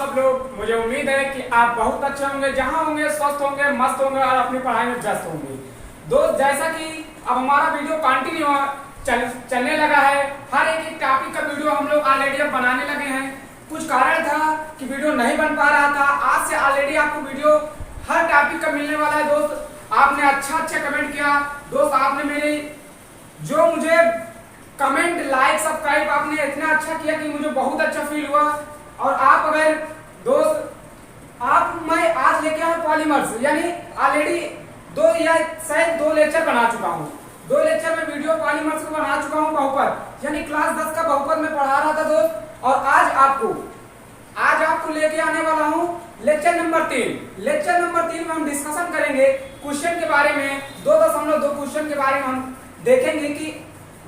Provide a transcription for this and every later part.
आप लोग। मुझे उम्मीद है कि आप बहुत अच्छे होंगे, जहां होंगे स्वस्थ होंगे, मस्त होंगे और अपनी पढ़ाई में व्यस्त होंगे। दोस्त, जैसा कि अब हमारा वीडियो कंटिन्यू चलने लगा है, हर एक टॉपिक का वीडियो हम लोग ऑलरेडी अब बनाने लगे हैं। कुछ कारण था कि वीडियो नहीं बन पा रहा था। आज से ऑलरेडी आपको वीडियो हर टॉपिक का मिलने वाला है। दोस्त, आपने अच्छा कमेंट किया। दोस्त, आपने मेरी जो मुझे कमेंट, लाइक, सब्सक्राइब आपने इतना अच्छा किया कि मुझे बहुत अच्छा फील हुआ। और आप अगर दोस्त मैं आज लेके आया पॉलीमर्स, यानी ऑलरेडी 2 या शायद 2 लेक्चर बना चुका हूँ। 2 लेक्चर में वीडियो पॉलीमर्स को बना चुका हूँ। बहुपद यानी क्लास 10 का बहुपद में पढ़ा रहा था दोस्त। और आज आपको लेके आने वाला हूँ लेक्चर नंबर 3। लेक्चर नंबर 3 में हम डिस्कशन करेंगे क्वेश्चन के बारे में। 2.2 क्वेश्चन के बारे में हम देखेंगे कि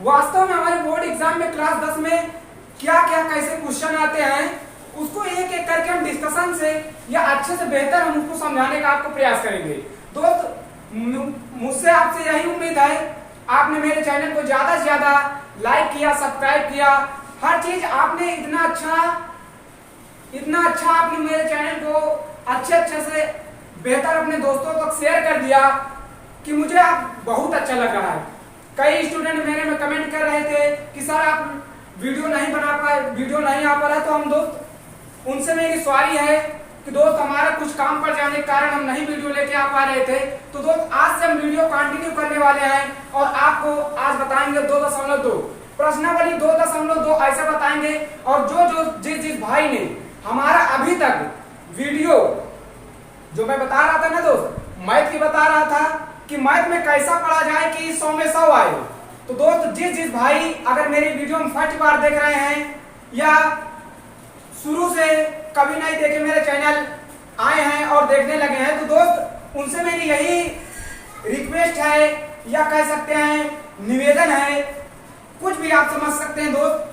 वास्तव में हमारे बोर्ड एग्जाम में क्लास 10 में क्या क्या कैसे क्वेश्चन आते हैं, उसको एक एक करके हम डिस्कशन से या अच्छे से बेहतर हम उसको समझाने का आपको प्रयास करेंगे। दोस्त, मुझसे आपसे यही उम्मीद है, आपने मेरे चैनल को ज्यादा से ज्यादा लाइक किया, सब्सक्राइब किया, हर चीज आपने इतना अच्छा आपने मेरे चैनल को अच्छे से बेहतर अपने दोस्तों तक शेयर कर दिया कि मुझे आप बहुत अच्छा लग रहा है। कई स्टूडेंट मेरे में कमेंट कर रहे थे कि सर आप वीडियो नहीं आ पा रहा है। तो हम दोस्त, उनसे मेरी सॉरी है कि दोस्त हमारा कुछ काम पड़ जाने के कारण हम नहीं वीडियो लेके आ पा रहे थे। तो दोस्त, आज से हम वीडियो कंटिन्यू करने वाले हैं और आपको आज बताएंगे 2.2 प्रश्नावली 2.2 ऐसे बताएंगे। और जिस भाई ने हमारा अभी तक वीडियो जो मैं बता रहा था ना दोस्त, मैथ की बता रहा था कि मैथ में कैसा पढ़ा जाए कि 100 में 100 आए। तो दोस्त, जिस भाई अगर मेरी वीडियो में फर्स्ट बार देख रहे हैं या शुरू से कभी नहीं देखे मेरे चैनल आए हैं और देखने लगे हैं, तो दोस्त उनसे मेरी यही रिक्वेस्ट है या कह सकते हैं निवेदन है, कुछ भी आप समझ सकते हैं दोस्त।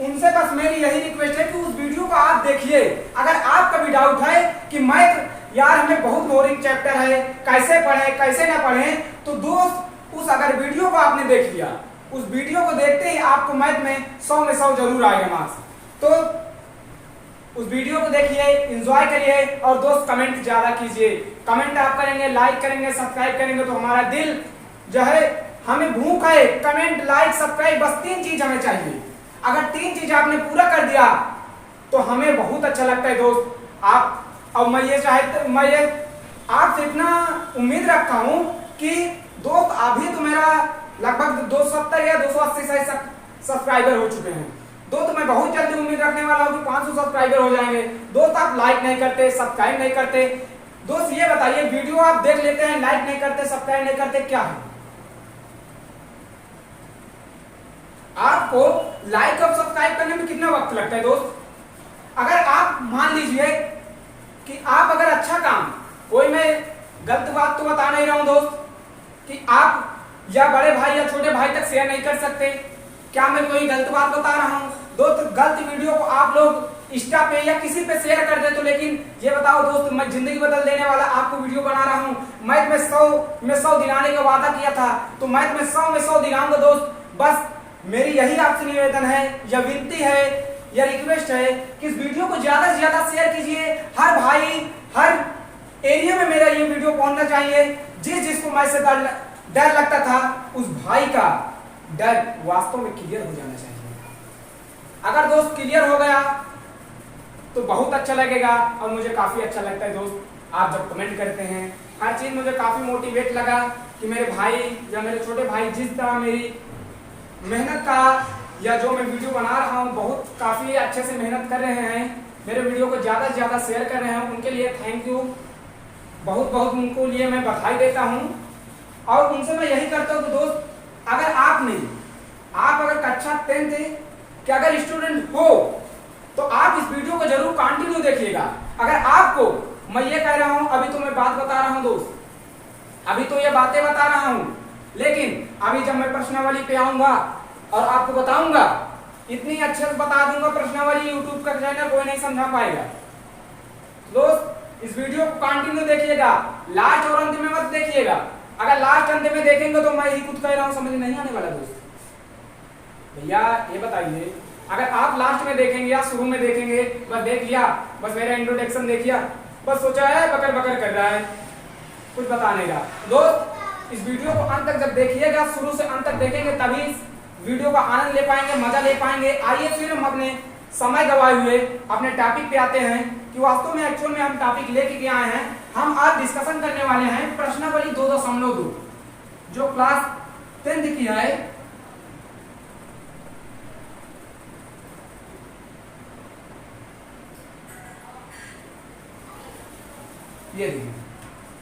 उनसे बस मेरी यही रिक्वेस्ट है कि उस वीडियो को आप देखिए। अगर आपका भी डाउट है कि मैथ यार हमें बहुत बोरिंग चैप्टर है, कैसे पढ़े कैसे ना पढ़े, तो दोस्त उस अगर वीडियो को आपने देख लिया, उस वीडियो को देखते ही आपको मैथ में 100 में 100 जरूर आएगा मार्क्स। तो उस वीडियो को देखिए, एंजॉय करिए और दोस्त कमेंट ज्यादा कीजिए। कमेंट आप करेंगे, लाइक करेंगे, सब्सक्राइब करेंगे तो हमारा दिल जो है, हमें भूख है कमेंट, लाइक, सब्सक्राइब, बस 3 चीज हमें चाहिए। अगर 3 चीज आपने पूरा कर दिया तो हमें बहुत अच्छा लगता है दोस्त। आप और मैं ये आपसे इतना उम्मीद रखता हूं कि दोस्त अभी तो मेरा लगभग 270 या 280 सब्सक्राइबर हो चुके हैं। दोस्त, मैं बहुत जल्दी उम्मीद रखने वाला हूं कि 500 सब्सक्राइबर हो जाएंगे। दोस्त, आप लाइक नहीं करते, सब्सक्राइब नहीं करते। दोस्त, ये बताइए, वीडियो आप देख लेते हैं, लाइक नहीं करते, सब्सक्राइब नहीं करते, क्या है? आपको लाइक और सब्सक्राइब करने में कितना वक्त लगता है दोस्त? अगर आप मान लीजिए कि आप अगर अच्छा काम, कोई मैं गलत बात तो बता नहीं रहा हूं दोस्त, कि आप या बड़े भाई या छोटे भाई तक शेयर नहीं कर सकते, क्या मैं कोई गलत बात बता रहा हूं दोस्त? गलत वीडियो को आप लोग इंस्टा पे या किसी पे शेयर कर दे तो, लेकिन ये बताओ दोस्त, मैं जिंदगी बदल देने वाला आपको वीडियो बना रहा हूं। मैथ में 100 दिलाने का वादा किया था, तो मैथ में 100 में 100 दिलाऊंगा दोस्त। बस मेरी यही आपसे निवेदन है या विनती है या रिक्वेस्ट है कि इस वीडियो को ज्यादा से ज्यादा शेयर कीजिए। हर भाई, हर एरिया में मेरा ये वीडियो पहुंचना चाहिए। जिसको मैं से डर लगता था, उस भाई का डर वास्तव में क्लियर हो जाना चाहिए। अगर दोस्त क्लियर हो गया तो बहुत अच्छा लगेगा और मुझे काफी अच्छा लगता है दोस्त आप जब कमेंट करते हैं। हर चीज मुझे काफी मोटिवेट लगा कि मेरे भाई या मेरे छोटे भाई जिस तरह मेरी मेहनत का या जो मैं वीडियो बना रहा हूँ, बहुत काफी अच्छे से मेहनत कर रहे हैं, मेरे वीडियो को ज्यादा से ज्यादा शेयर कर रहे हैं, उनके लिए थैंक यू, बहुत बहुत उनको लिए मैं बधाई देता हूँ। और उनसे मैं यही करता हूँ कि दोस्त, अगर आप अगर कक्षा 10 कि अगर स्टूडेंट हो तो आप इस वीडियो को जरूर कंटिन्यू देखिएगा। अगर आपको, मैं ये कह रहा हूँ, अभी तो मैं बात बता रहा हूँ दोस्त, अभी तो ये बातें बता रहा हूँ, लेकिन अभी जब मैं प्रश्नावली पे आऊंगा और आपको बताऊंगा, इतनी अच्छे से बता दूंगा प्रश्नावली, यूट्यूब का चैनल कोई नहीं समझा पाएगा। दोस्त, इस वीडियो को कंटिन्यू देखिएगा, लास्ट और अंत में मत देखिएगा। अगर लास्ट अंत में देखेंगे तो मैं ही खुद कह रहा हूं, समझ नहीं आने वाला दोस्त। भैया ये बताइए अगर आप लास्ट में देखेंगे या शुरू में देखेंगे, बस देख लिया, बस मेरा इंट्रोडक्शन देख लिया, बस सोचा है बकर बकर कर रहा है, कुछ बता नहीं रहा। दोस्त इस वीडियो को अंत तक जब देखिएगा, शुरू से अंत तक देखेंगे, तभी इस वीडियो का आनंद ले पाएंगे, मजा ले पाएंगे। आइए फिर हम अपने समय गवाए हुए अपने टॉपिक पे आते हैं कि वास्तव में एक्चुअल में हम टॉपिक लेके क्या आए हैं। हम आज डिस्कशन करने वाले हैं प्रश्नावली 2.2 जो क्लास 10th की है। ये देखिए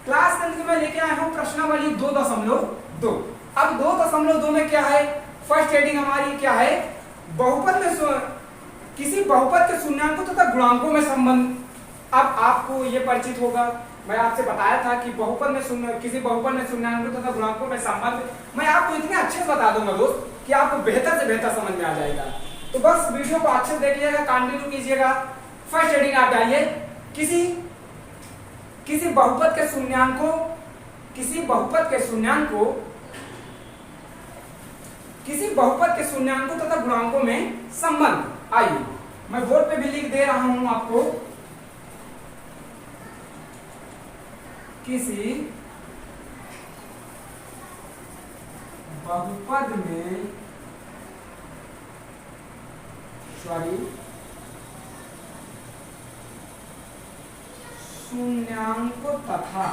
क्लास 10th की मैं लेके आया हूं प्रश्नावली 2.2। अब 2.2 में क्या है, फर्स्ट हेडिंग हमारी क्या है, बहुपद में किसी बहुपद के शून्यांकों तथा गुणांकों में संबंध। अब आपको ये परिचित होगा, मैं आपसे बताया था कि बहुपद में किसी बहुपद में शून्यांकों तथा गुणांकों में संबंध मैं आपको इतने अच्छे से बता दूंगा दोस्त कि आपको बेहतर से बेहतर समझ में आ जाएगा। तो बस वीडियो को अच्छे से देखिएगा, कंटिन्यू कीजिएगा। फर्स्ट हेडिंग आप डालिए, किसी बहुपद के शून्यांकों किसी बहुपद के शून्यांकों तथा गुणांकों में संबंध। आइए मैं बोर्ड पे भी लिख दे रहा हूं आपको, किसी बहुपद में शून्यांकों तथा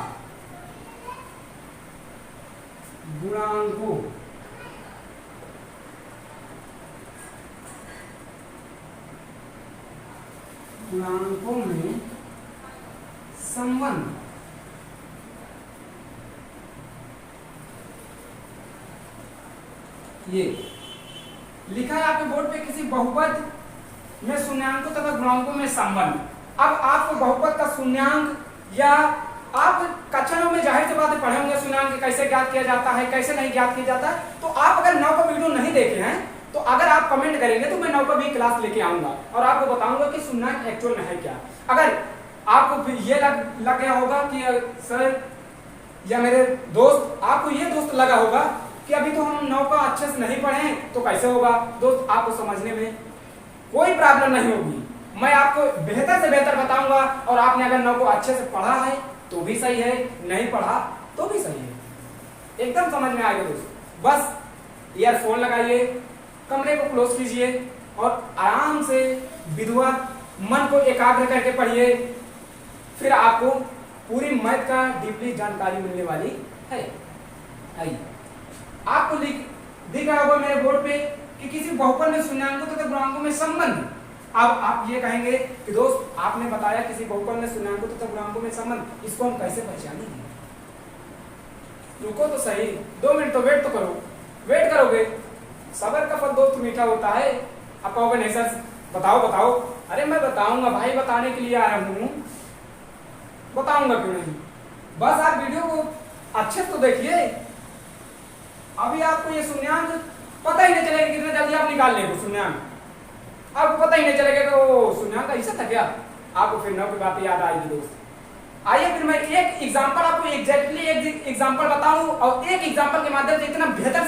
गुणांकों में संबंध। ये लिखा है आपके बोर्ड पे, किसी बहुपद में शून्यांकों तथा गुणांकों में संबंध। अब आपको बहुपद का शून्यांक, या आप कक्षा में जाहिर सी बात पढ़े होंगे शून्यांक कैसे ज्ञात किया जाता है, कैसे नहीं ज्ञात किया जाता। तो आप अगर 9 का वीडियो नहीं देखे हैं तो अगर आप कमेंट करेंगे तो मैं 9 का भी क्लास लेके आऊंगा और आपको बताऊंगा कि शून्यांक एक्चुअल में है क्या। अगर आपको ये लग गया होगा कि सर या मेरे दोस्त, आपको ये दोस्त लगा होगा कि अभी तो हम 9 का अच्छे से नहीं पढ़े तो कैसे होगा दोस्त, आपको समझने में कोई प्रॉब्लम नहीं होगी। मैं आपको बेहतर से बेहतर बताऊंगा और आपने अगर 9 को अच्छे से पढ़ा है तो भी सही है, नहीं पढ़ा तो भी सही है, एकदम समझ में आएगा दोस्त। बस ईयरफोन लगाइए, कमरे को क्लोज कीजिए और आराम से विधिवत मन को एकाग्र करके पढ़िए, फिर आपको पूरी मैथ का डीपली जानकारी मिलने वाली है। आइए आपको दिख रहा होगा मेरे बोर्ड पे कि किसी बहुपद में शून्यांकों तथा गुणांकों में संबंध। अब आप ये कहेंगे कि दोस्त आपने बताया किसी बहुपद में शून्यांकों तथा गुणांकों में संबंध, इसको हम कैसे पहचानेंगे? रुको तो सही, 2 मिनट तो वेट तो करो। वेट करोगे, सबर का फल दोस्त मीठा होता है। आप कहोगे नहीं सर बताओ। अरे मैं बताऊंगा भाई, बताने के लिए आया हूं, बताऊंगा क्यों नहीं। बस आप वीडियो को अच्छे तो देखिए। अभी आपको ये शून्यांक पता ही नहीं चलेगा, कितना जल्दी आप निकाल लेंगे शून्यांक, आपको पता ही नहीं चलेगा कि शून्यांक ऐसा था क्या। आपको फिर 9 की बात याद आएगी दोस्त। आइए फिर मैं एक एग्जांपल आपको एग्जैक्टली एक एग्जांपल बताऊं और एक एग्जांपल के माध्यम से इतना बेहतर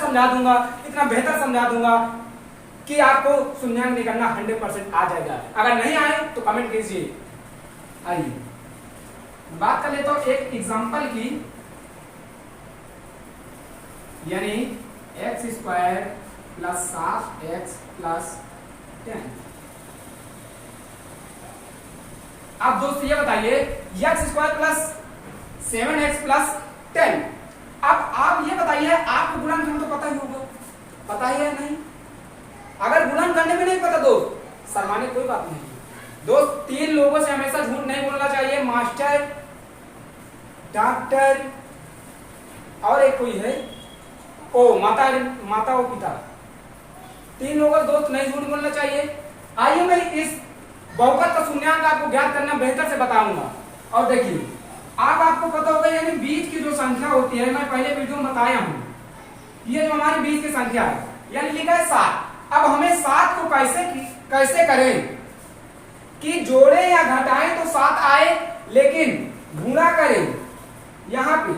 समझा दूंगा कि आपको शून्यांक निकालना 100% आ जाएगा। अगर नहीं आए तो कमेंट कीजिए। आइए बात कर लेते हैं एक एग्जांपल की, यानी x² + 7x + 10। आप दोस्त ये बताइए x² + 7x + 10। अब आप ये बताइए आपको गुणनखंड तो पता ही होगा, पता ही है नहीं? अगर गुणन करने में नहीं पता दोस्त शर्माने कोई बात नहीं दोस्त। 3 लोगों से हमेशा झूठ नहीं बोलना चाहिए, मास्टर, डॉक्टर और एक कोई है माता और पिता। 3 लोगों से दोस्त नहीं झूठ बोलना चाहिए। आइए मैं इस बहुपद का शून्यांक आपको ज्ञात करना बेहतर से बताऊंगा। और देखिए आपको पता होगा, यानी बीच की जो संख्या होती है, मैं पहले वीडियो में बताया हूं, ये जो हमारी बीच की संख्या है, यानी लिखा है 7। अब हमें 7 को कैसे करें कि जोड़े या घटाएं तो 7 आए, लेकिन गुणा करें यहां पे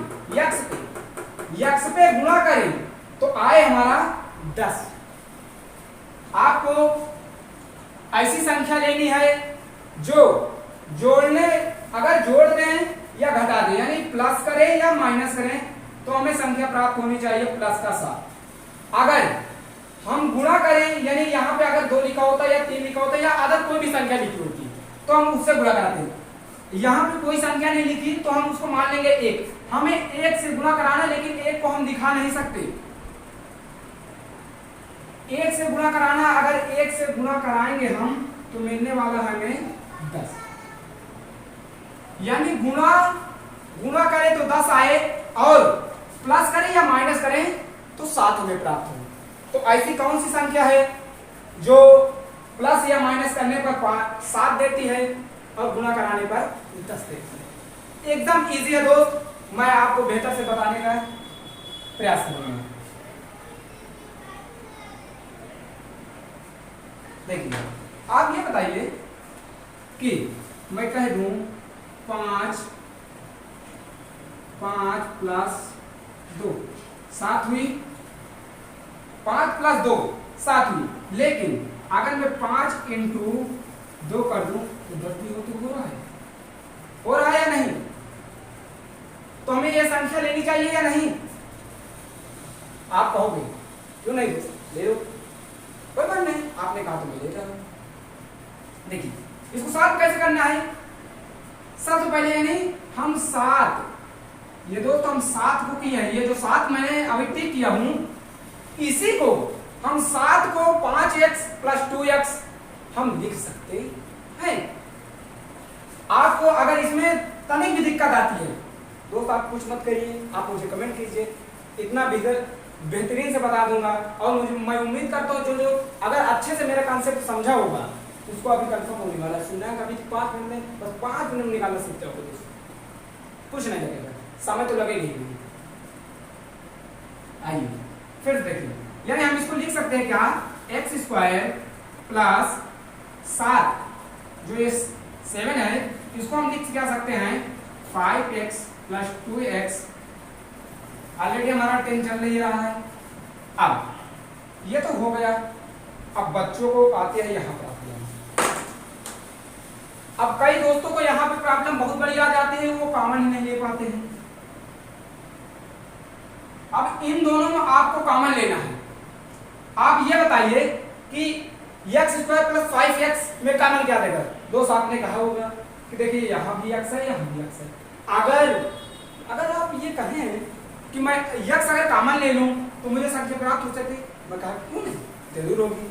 यक्स पे गुणा करें तो आए हमारा 10। आपको ऐसी संख्या लेनी है जो जोड़ने, अगर जोड़ दें या घटा दें, यानी प्लस करें या माइनस करें, तो हमें संख्या प्राप्त होनी चाहिए प्लस का 7। अगर हम गुणा करें, यानी यहाँ पे अगर 2 लिखा होता या 3 लिखा होता या अदर कोई भी संख्या लिखी होती तो हम उससे गुणा कराते हैं। यहाँ पे कोई संख्या नहीं लिखी तो हम उसको मान लेंगे 1। हमें 1 से गुणा कराना, लेकिन 1 को हम दिखा नहीं सकते। 1 से गुणा कराना, अगर 1 से गुणा कराएंगे हम तो मिलने वाला है हमें 10। यानी गुणा करें तो 10 आए और प्लस करें या माइनस करें तो 7 हमें प्राप्त हो। तो ऐसी कौन सी संख्या है जो प्लस या माइनस करने पर 7 देती है और गुणा कराने पर 10 देती है? एकदम इजी है दोस्त, मैं आपको बेहतर से बताने का प्रयास करूंगा। देखिए, आप ये बताइए कि मैं कह दूं 5 प्लस 2 7 हुई, 5 प्लस 2 7 हुई, लेकिन अगर मैं 5 इंटू 2 कर दूं तो 10 भी हो रहा है या नहीं? तो हमें यह संख्या लेनी चाहिए या नहीं? आप कहोगे क्यों नहीं ले लो, कोई बात नहीं, आपने कहा तो मैं ले रहा हूं। देखिए, इसको 7 कैसे करना है? सबसे पहले यानी हम 7, ये दोस्तों हम 7 को किया है, ये जो 7 मैंने अभी टिक किया हूं, इसी को हम 7 को 5x प्लस 2x हम लिख सकते हैं। आपको अगर इसमें तनिक भी दिक्कत आती है दोस्त, आप कुछ मत करिए, आप मुझे कमेंट कीजिए, इतना बेहतरीन से बता दूंगा। और मैं उम्मीद करता हूँ जो अगर अच्छे से मेरा कॉन्सेप्ट समझा होगा उसको अभी कंफर्म होने वाला। सुनना है कभी 5 मिनट में, बस 5 मिनट निकालना सीखते हो दोस्त, कुछ नहीं लगेगा, समय तो लगेगी नहीं। आइए फिर देखिए, यानी हम इसको लिख सकते हैं क्या, x² प्लस 7, जो ये 7 है, इसको हम लिख क्या सकते हैं 5x प्लस 2x। ऑलरेडी हमारा 10 चल ही रहा है। अब ये तो हो गया, अब बच्चों को आते हैं यहाँ प्रॉब्लम। अब कई दोस्तों को यहाँ पे प्रॉब्लम बहुत बड़ी आ जाती है, वो कॉमन ही नहीं ले पाते हैं। अब इन दोनों में आपको कॉमन लेना है। आप ये बताइए कि x² प्लस 5x में कॉमन क्या देगा? दोस्त आपने कहा होगा कि देखिए यहाँ भी x है, यहाँ भी x है। अगर आप ये कहें कि मैं x अगर कॉमन ले लूं तो मुझे संख्या प्राप्त हो सकती, मैं कहा क्यों नहीं, जरूर होगी।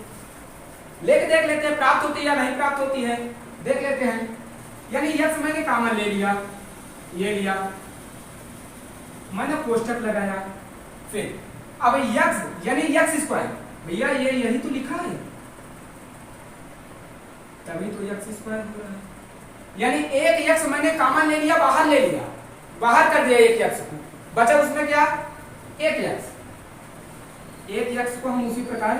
लेके देख लेते हैं प्राप्त होती है या नहीं प्राप्त होती है, देख लेते हैं। यानी x मैंने कॉमन ले लिया, ये लिया, मैंने कोष्टक लगाया, फिर अब x यानी x², भैया ये यही तो लिखा है, तभी तो x² हो रहा है। यानी एक x मैंने कॉमन ले लिया, बाहर ले लिया, बाहर कर दिया एक x को, बचा उसमें क्या, एक x को हम उसी प्रकार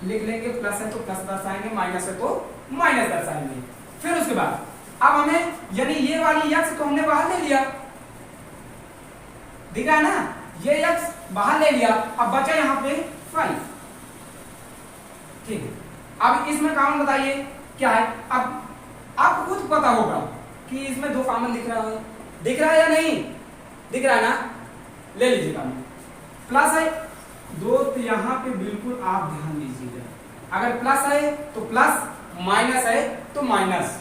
लिख लेंगे, प्लस है तो प्लस दर्शाएंगे, माइनस है तो माइनस दर्शाएंगे। फिर उसके बाद अब हमें यानी ये वाली x को हमने बाहर ले लिया, दिख रहा है ना, ये x बाहर ले लिया, अब बचा यहाँ पे 5। ठीक है, अब इसमें कॉमन बताइए क्या है। अब आपको खुद पता होगा कि इसमें 2 कॉमन दिख रहा है या नहीं दिख रहा है ना, ले लीजिए कॉमन। प्लस है दोस्त, यहाँ पे बिल्कुल आप ध्यान दीजिएगा, अगर प्लस है तो प्लस, माइनस है तो माइनस,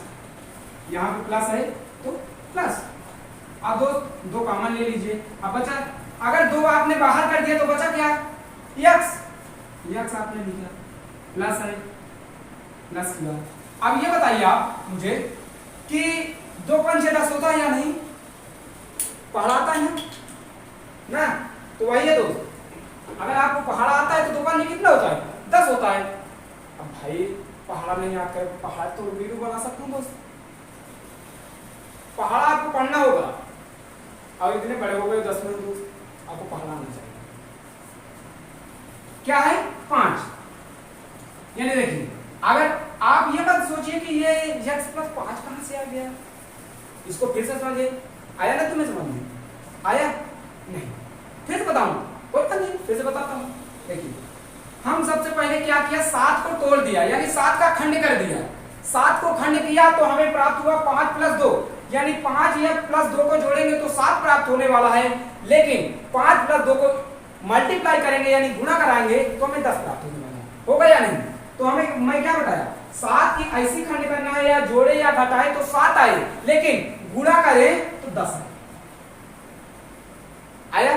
यहाँ पे प्लस है तो प्लस। अब दोस्त 2 कॉमन ले लीजिए, अब बचा, अगर 2 आपने बाहर कर दिया तो बचा क्या, x आपने लिखा, प्लस है, प्लस किया। अब ये बताइए आप मुझे कि 2 5 6 10 होता है या नहीं, पढ़ाता है ना, तो वही है दोस्त। अगर आपको पहाड़ा आता है तो 2 5 कितना होता है, 10 होता है। अब भाई पहाड़ा नहीं आता है, पहाड़ तो वीडियो बना सकता हूँ दोस्त, पहाड़ा आपको पढ़ना होगा, अब इतने बड़े हो गए 10 में दोस्त, आपको पढ़ना आना चाहिए। क्या है 5, यानी देखिए, अगर आप ये मत सोचिए कि ये x प्लस 5 कहां से आ गया, इसको फिर से समझिए, आया ना तुम्हें समझ में, आया नहीं, फिर से बताऊं, कोई बात नहीं, फिर से बताता हूं। देखिए, हम सबसे पहले क्या किया, 7 को तोड़ दिया, यानी 7 का खंड कर दिया, 7 को खंड किया तो हमें प्राप्त हुआ 5 प्लस 2, यानी 5 या प्लस 2 को जोड़ेंगे तो 7 प्राप्त होने वाला है, लेकिन 5 प्लस 2 को मल्टीप्लाई करेंगे यानी गुणा कराएंगे तो हमें 10 प्राप्त होने वाला है। होगा या नहीं? तो हमें मैं क्या बताया, 7 की ऐसी खंड करना है या जोड़े या घटाए तो 7 आए, लेकिन गुणा करें तो 10 आया।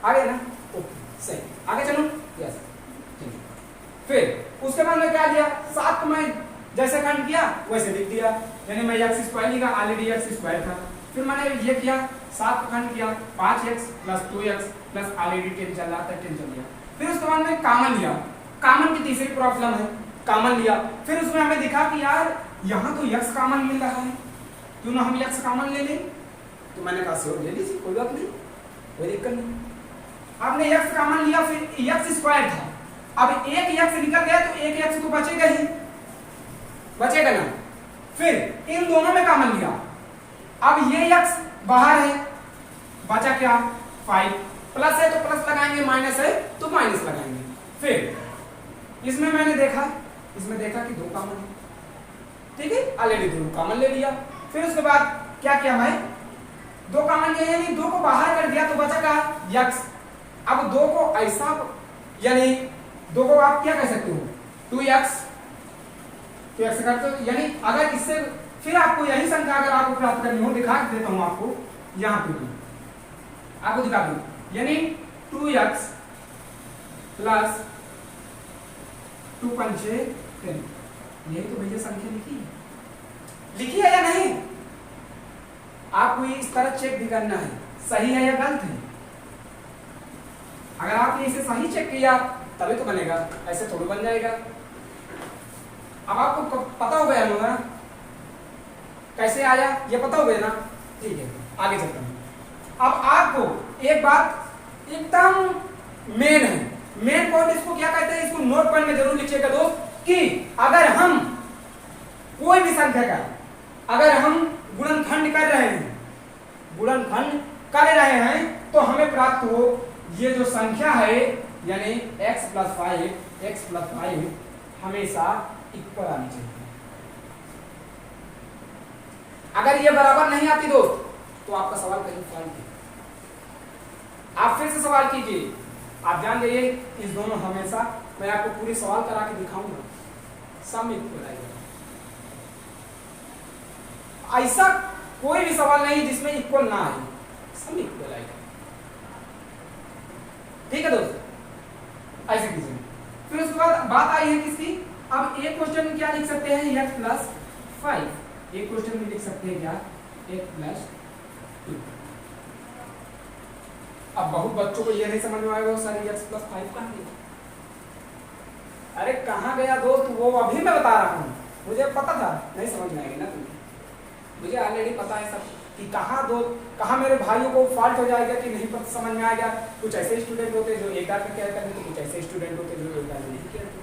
आगे ना, ओके सही, आगे चलो। यस, फिर उसके बाद में क्या किया, 7 को मैं जैसे खंड किया वैसे लिख दिया, यानी मैं x स्क्वायर लिखा, ऑलरेडी x स्क्वायर था। फिर मैंने ये किया, 7 को खंड किया, 5x plus 2x plus already 10 चल रहा था, 10 चल गया। फिर उसके बाद में कॉमन लिया, कॉमन की तीसरी प्रॉब्लम है, कॉमन लिया। फिर उसमें हमें दिखा कि यार यहाँ तो x कॉमन मिल रहा है, क्यों ना हम x कॉमन ले लें। तो मैंने कहा सो ले लीजिए, कोई बात नहीं, कोई दिक्कत नहीं। आपने x कॉमन लिया, फिर x स्क्वायर था, अब एक x निकल गया तो एक x तो बचेगा ही, बचेगा ना। फिर इन दोनों में कॉमन लिया, अब ये x बाहर है, बचा क्या 5, प्लस है तो प्लस लगाएंगे, माइनस है तो माइनस लगाएंगे। फिर इसमें मैंने देखा, इसमें देखा कि 2 कॉमन है, ठीक है, ऑलरेडी 2 कॉमन ले लिया। फिर उसके बाद क्या किया, मैं 2 कॉमन लिया, यानी 2 को बाहर कर दिया तो बचा क्या x। अब 2 को ऐसा, यानी 2 को आप क्या कह सकते हो 2x, तो x करते हो, यानी अगर इससे फिर आपको यही संख्या अगर आपको प्राप्त करनी हो, दिखा देता हूं आपको, यहां पे भी आपको दिखा दूं, यानी 2x प्लस 2 पंचे 10, यही तो भैया संख्या लिखी है या नहीं? आपको ये इस तरह चेक भी करना है सही है या गलत है। अगर आपने इसे सही चेक किया तभी तो बनेगा, ऐसे थोड़ा बन जाएगा। अब आपको पता हो गया होगा कैसे आया, ये पता हो गया ना, ठीक है, आगे चलते हैं। अब आपको एक बात एकदम मेन है, मेन पॉइंट इसको क्या कहते हैं, इसको नोट पॉइंट में जरूर लिखिएगा दोस्त, कि अगर हम कोई भी संख्या का अगर हम गुणनखंड कर रहे हैं, गुणनखंड कर रहे हैं तो हमें प्राप्त हो ये जो संख्या है, यानी x प्लस 5 हमेशा इक्वल आनी चाहिए। अगर ये बराबर नहीं आती दोस्त तो आपका सवाल कहीं फॉल्ट है। आप फिर से सवाल कीजिए, आप जान जाइए इस दोनों हमेशा, मैं आपको पूरी सवाल करा के दिखाऊंगा, सब इक्वल आएगा। ऐसा कोई भी सवाल नहीं जिसमें इक्वल ना आए, सब इक्वल आएगा, ठीक है दोस्त, ऐसे कीजिए। फिर उसके बाद बात आई है किसकी, अब एक क्वेश्चन में क्या लिख सकते हैं, x प्लस 5, एक क्वेश्चन में लिख सकते हैं क्या x प्लस 2। अब बहुत बच्चों को ये नहीं समझ में आएगा सर x प्लस 5 कहाँ गया, अरे कहाँ गया दोस्त, वो अभी मैं बता रहा हूँ, मुझे पता था नहीं समझ में आएगी ना तुम्हें, मुझे ऑलरेडी पता है सब कि कहाँ मेरे भाइयों को फॉल्ट हो जाएगा कि नहीं पता समझ में आएगा। कुछ ऐसे स्टूडेंट होते हैं जो एक बार में क्या करते हैं, कुछ ऐसे स्टूडेंट होते हैं जो एक बार में नहीं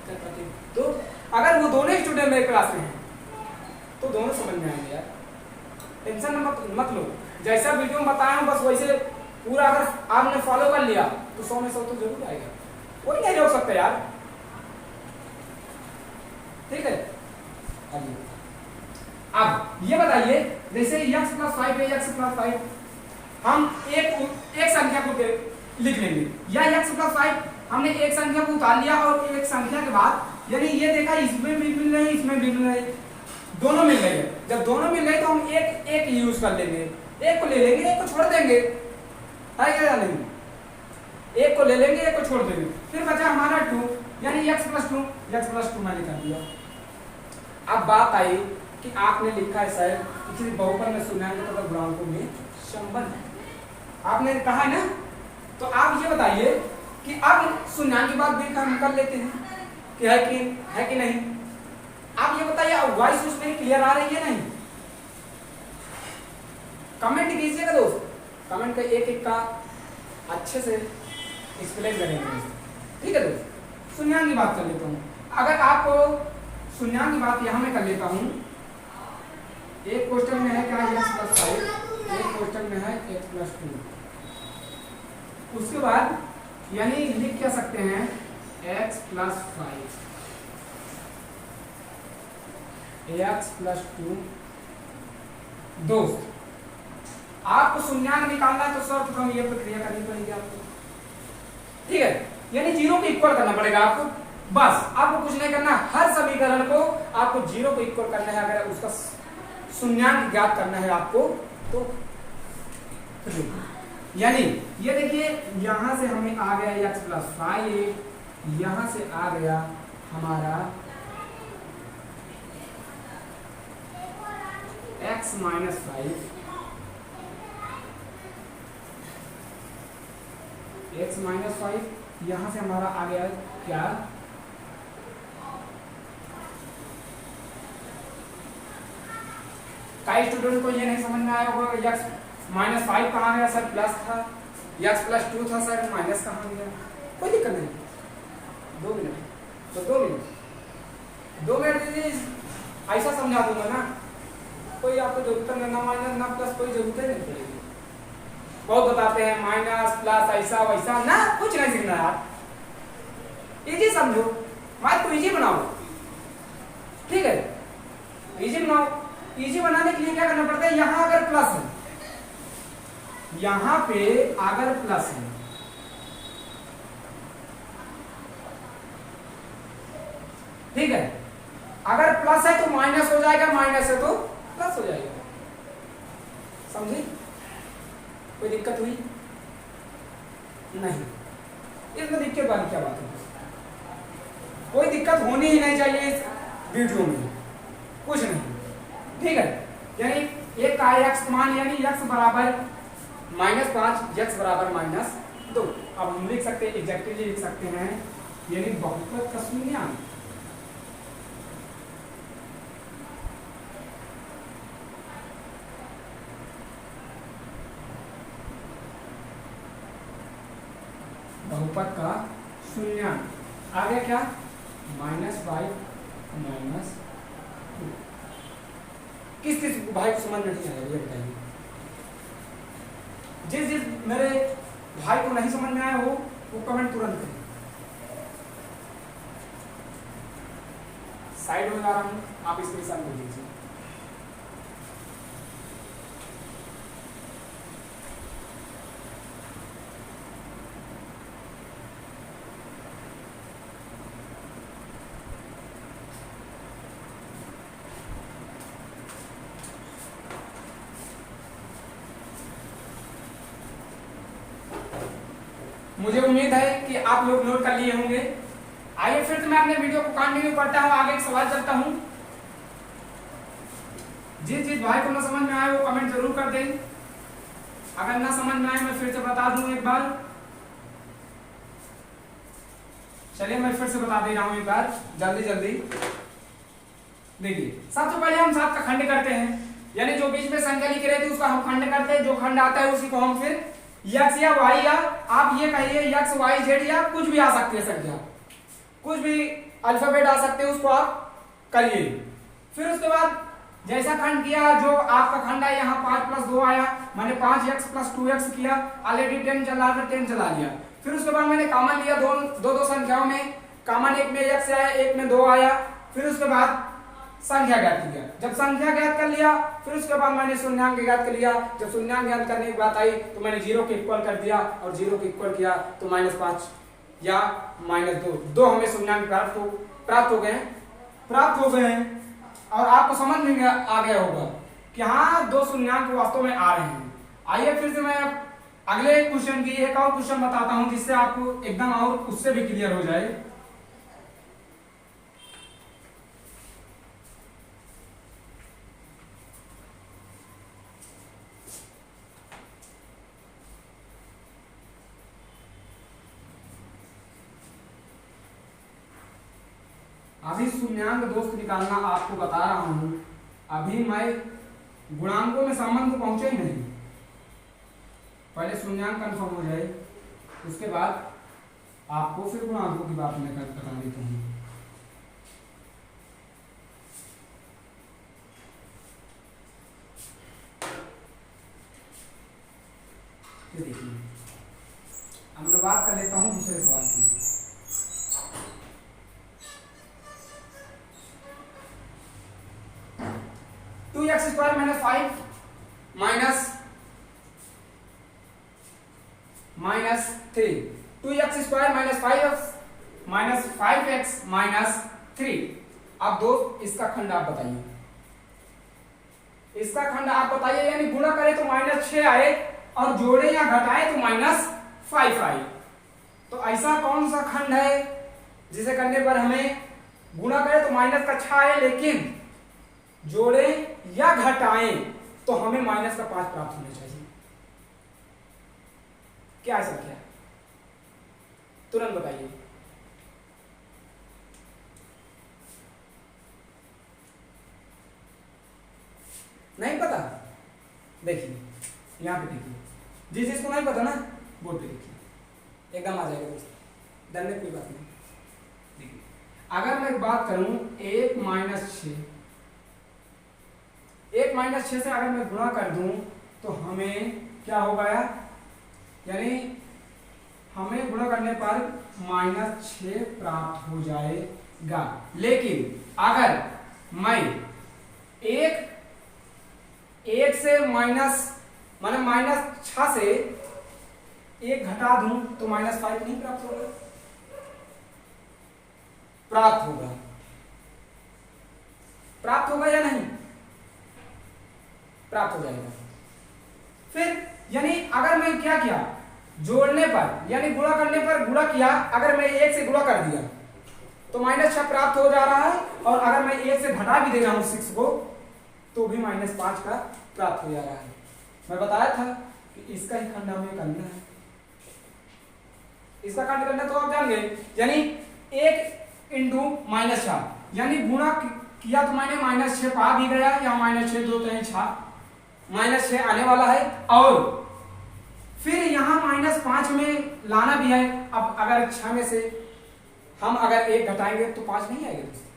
कर पाते। तो अगर वो दोनों स्टूडेंट मेरे क्लास में हैं तो दोनों समझ में आएंगे यार, टेंशन मत लो। जैसा वीडियो में बताया हूँ बस वैसे पूरा अगर आपने फॉलो कर लिया तो 100 में 100 तो जरूर आएगा, कोई नहीं रोक सकता यार, ठीक है। अब ये बताइए, जैसे x प्लस 5 है, x प्लस 5 हम एक संख्या को लिख लेंगे, या x प्लस 5 हमने एक संख्या को उतार लिया और एक संख्या के बाद यानी ये देखा इसमें भी मिल रहे, इसमें भी मिल रहे, दोनों मिल गए। जब दोनों मिल गए तो हम एक यूज कर लेंगे, एक को ले लेंगे, एक को छोड़ देंगे, है क्या नहीं, एक को ले लेंगे, एक को छोड़ देंगे, फिर बचा हमारा 2, यानी x प्लस 2 मैंने कर दिया। अब बात आई कि आपने लिखा है सर किसी बहुपद में शून्याङ्क तथा गुणांकों में संबंध है, आपने कहा है ना, तो आप ये बताइए कि अब शून्याङ्क की बात भी हम कर लेते हैं कि है कि नहीं। आप ये बताइए अब वॉइस उसमें क्लियर आ रही है नहीं, कमेंट कीजिएगा दोस्त, कमेंट का एक का अच्छे से एक्सप्लेन करेंगे, ठीक है दोस्त। शून्याङ्क की बात कर लेता हूँ, अगर आपको शून्याङ्क की बात यहाँ में कर लेता हूँ, एक क्वेश्चन में है क्या x प्लस 5, एक क्वेश्चन में है x प्लस 2, उसके बाद यानी लिख क्या सकते हैं x plus 5, x plus two दोस्त। आपको शून्यांक निकालना है तो सर्वप्रथम ये प्रक्रिया करनी पड़ेगी आपको, ठीक है, यानी जीरो को इक्वल करना पड़ेगा आपको। बस आपको कुछ नहीं करना, हर समीकरण को आपको जीरो को इक्वल करना है। अगर उसका शून्यांक ज्ञात करना है आपको तो यानी ये देखिए यहां से हमें आ गया एक्स प्लस 5, यहां से आ गया हमारा x माइनस 5, x माइनस 5, यहां से हमारा आ गया क्या, कई स्टूडेंट को ये नहीं समझ में आया होगा x माइनस 5 कहाँ गया सर, प्लस था, x प्लस 2 था सर, माइनस कहाँ गया। कोई दिक्कत नहीं, 2 मिनट तो 2 मिनट दीजिए, ऐसा समझा दूंगा ना, कोई आपको जरूरत नहीं, ना माइनस ना प्लस, कोई जरूरत नहीं पड़ेगी। बहुत बताते हैं माइनस प्लस ऐसा वैसा, ना कुछ नहीं सीखना यार, इजी समझो, मैथ को इजी बनाओ, ठीक है, इजी बनाओ। इजी बनाने के लिए क्या करना पड़ता है, यहां अगर प्लस है, यहां पे अगर प्लस है, ठीक है, अगर प्लस है तो माइनस हो जाएगा, माइनस है तो प्लस हो जाएगा, समझे, कोई दिक्कत हुई नहीं, इसमें दिक्कत वाली क्या बात है, कोई दिक्कत होनी ही नहीं चाहिए इस वीडियो में, कुछ नहीं, ठीक है। यानी एक का एक्स मान यानी एक्स बराबर -5, एक्स बराबर -2। अब हम लिख सकते हैं, एग्जैक्टली लिख सकते हैं, यानी बहुपद का शून्यांक, बहुपद का शून्यांक आ गया क्या, -5 -2। किस भाई को समझ नहीं आया ये बताइए, जिस मेरे भाई को नहीं समझ में आया वो कमेंट तुरंत करें। साइड में जा रहा हूं, आप इसके साथ बोल दीजिए। मुझे उम्मीद है कि आप लोग नोट कर लिए होंगे। आइए फिर से मैं अपने वीडियो को कंटिन्यू करता हूं, आगे एक सवाल चलता हूं। जिस भाई को ना समझ में आए वो कमेंट जरूर कर दें, अगर ना समझ में आए मैं फिर से बता दूं एक बार। चलिए मैं फिर से बता दे रहा हूं एक बार, जल्दी देखिए। सबसे पहले हम 7 का खंड करते हैं, यानी जो बीच में संख्या लिखी रहती है उसका हम खंड करते हैं, जो खंड आता है उसी को हम फिर x या y या आप ये कहिए x y z या कुछ भी आ सकती है संख्या, कुछ भी अल्फाबेट आ सकते हैं, उसको आप करिए। फिर उसके बाद जैसा खंड किया, जो आपका खंड है यहाँ 5 + 2 आया, मैंने 5x + 2x किया, ऑलरेडी 10 चला था, 10 चला लिया। फिर उसके बाद मैंने कॉमन लिया, दो संख्याओं में कॉमन, एक में x आया, एक में 2 आया। फिर उसके बाद संख्या ज्ञात किया, जब संख्या ज्ञात कर लिया फिर उसके बाद मैंने शून्यांक ज्ञात कर लिया। जब शून्यांक ज्ञात करने की बात आई तो मैंने 0 के इक्वल कर दिया, और 0 के इक्वल किया तो -5 या -2, दो हमें शून्यांक प्राप्त हो गए हैं। और आपको समझ में आ गया होगा कि हाँ, दो शून्यांक वास्तव में आ रहे हैं। आइए फिर से मैं अगले क्वेश्चन की एक और क्वेश्चन बताता हूं, जिससे आपको एकदम और उससे भी क्लियर हो जाए। अभी शून्यांक दोस्त निकालना आपको बता रहा हूं, अभी मैं गुणांकों में संबंध पहुंचे ही नहीं, पहले शून्यांक कंफर्म हो जाए, उसके बाद आपको फिर गुणांकों की बात मैं बता देता हूं। ये देखिए, अब मैं बात कर लेता हूं दूसरे सवाल की। 2x square minus 5 minus 3, 2x square minus 5x minus 5x minus 3। अब दोस्त इसका खंड आप बताइए, इसका खंड आप बताइए, यानी गुणा करें तो -6 आए और जोड़े या घटाए तो -5 आए। तो ऐसा कौन सा खंड है जिसे करने पर हमें गुणा करें तो -6 आए, लेकिन जोड़े या घटाएं तो हमें -5 प्राप्त होना चाहिए? क्या ऐसा क्या? तुरंत बताइए। नहीं पता? देखिए यहां पे देखिए, जिसको नहीं पता ना बोर्ड पे देखिए, एकदम आ जाएगा दोस्त, डरने कोई बात नहीं। देखिए अगर मैं बात करूं 1 - 6 से अगर मैं गुणा कर दूं तो हमें क्या होगा, यानी हमें गुणा करने पर -6 प्राप्त हो जाएगा। लेकिन अगर मैं एक से -6 से 1 घटा दूं तो -5 नहीं प्राप्त होगा? प्राप्त होगा। प्राप्त होगा या नहीं? प्राप्त हो जाएगा। फिर यानी अगर मैं क्या किया, जोड़ने पर यानी गुणा करने पर गुणा किया, अगर मैं 1 से गुणा कर दिया तो -6 प्राप्त हो जा रहा है, और अगर मैं 1 से घटा भी दे रहा हूं 6 को तो भी -5 का प्राप्त हो जा रहा है। मैं बताया था कि इसका ही खंड हमें करना है, इसका खंड करना तो आप जान गए, यानी 1 × -6 यानी गुणा किया तो मैंने -6 पा भी गया, यहाँ -6 2 3 6 -6 आने वाला है, और फिर यहाँ -5 में लाना भी है। अब अगर 6 में से हम अगर 1 घटाएंगे तो 5 नहीं आएगा दोस्तों,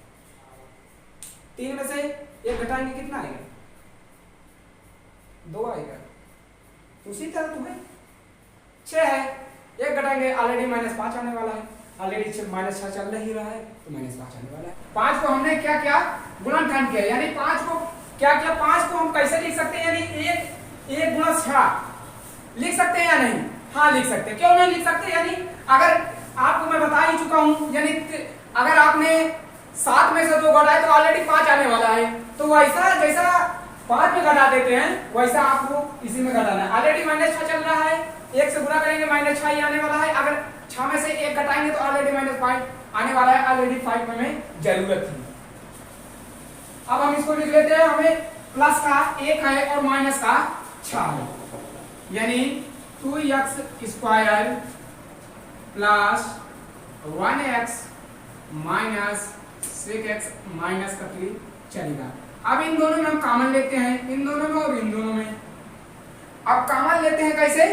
3 में से 1 घटाएंगे कितना आएगा, 2 आएगा। उसी तरह तुम्हें 6 है, 1 घटाएंगे ऑलरेडी -5 आने वाला है, ऑलरेडी -6 चल ही रहा है तो -5 आने वाला है। 5 को हमने क्या किया, गुणनखंड किया, यानी 5 को क्या किया, 5 को हम कैसे लिख सकते हैं, यानी 1 × 6 लिख सकते हैं या नहीं? हाँ लिख सकते हैं। क्यों नहीं लिख सकते, यानी अगर आपको मैं बता ही चुका हूं, यानी अगर आपने 7 में से 2 घटाए तो ऑलरेडी 5 आने वाला है, तो वैसा जैसा 5 में घटा देते हैं वैसा आपको इसी में घटाना है। ऑलरेडी -6 चल रहा है, 1 से गुणा करेंगे -6 ही आने वाला है, अगर 6 में से 1 घटाएंगे तो ऑलरेडी -5 आने वाला है, ऑलरेडी 5 में हमें जरूरत थी। अब हम इसको लिख लेते हैं, हमें प्लस का 1 है और माइनस का 6 है, यानी 2x square plus 1x minus 6x minus का 3 चलेगा। अब इन दोनों में हम कॉमन लेते हैं, इन दोनों में और इन दोनों में। अब कॉमन लेते हैं कैसे,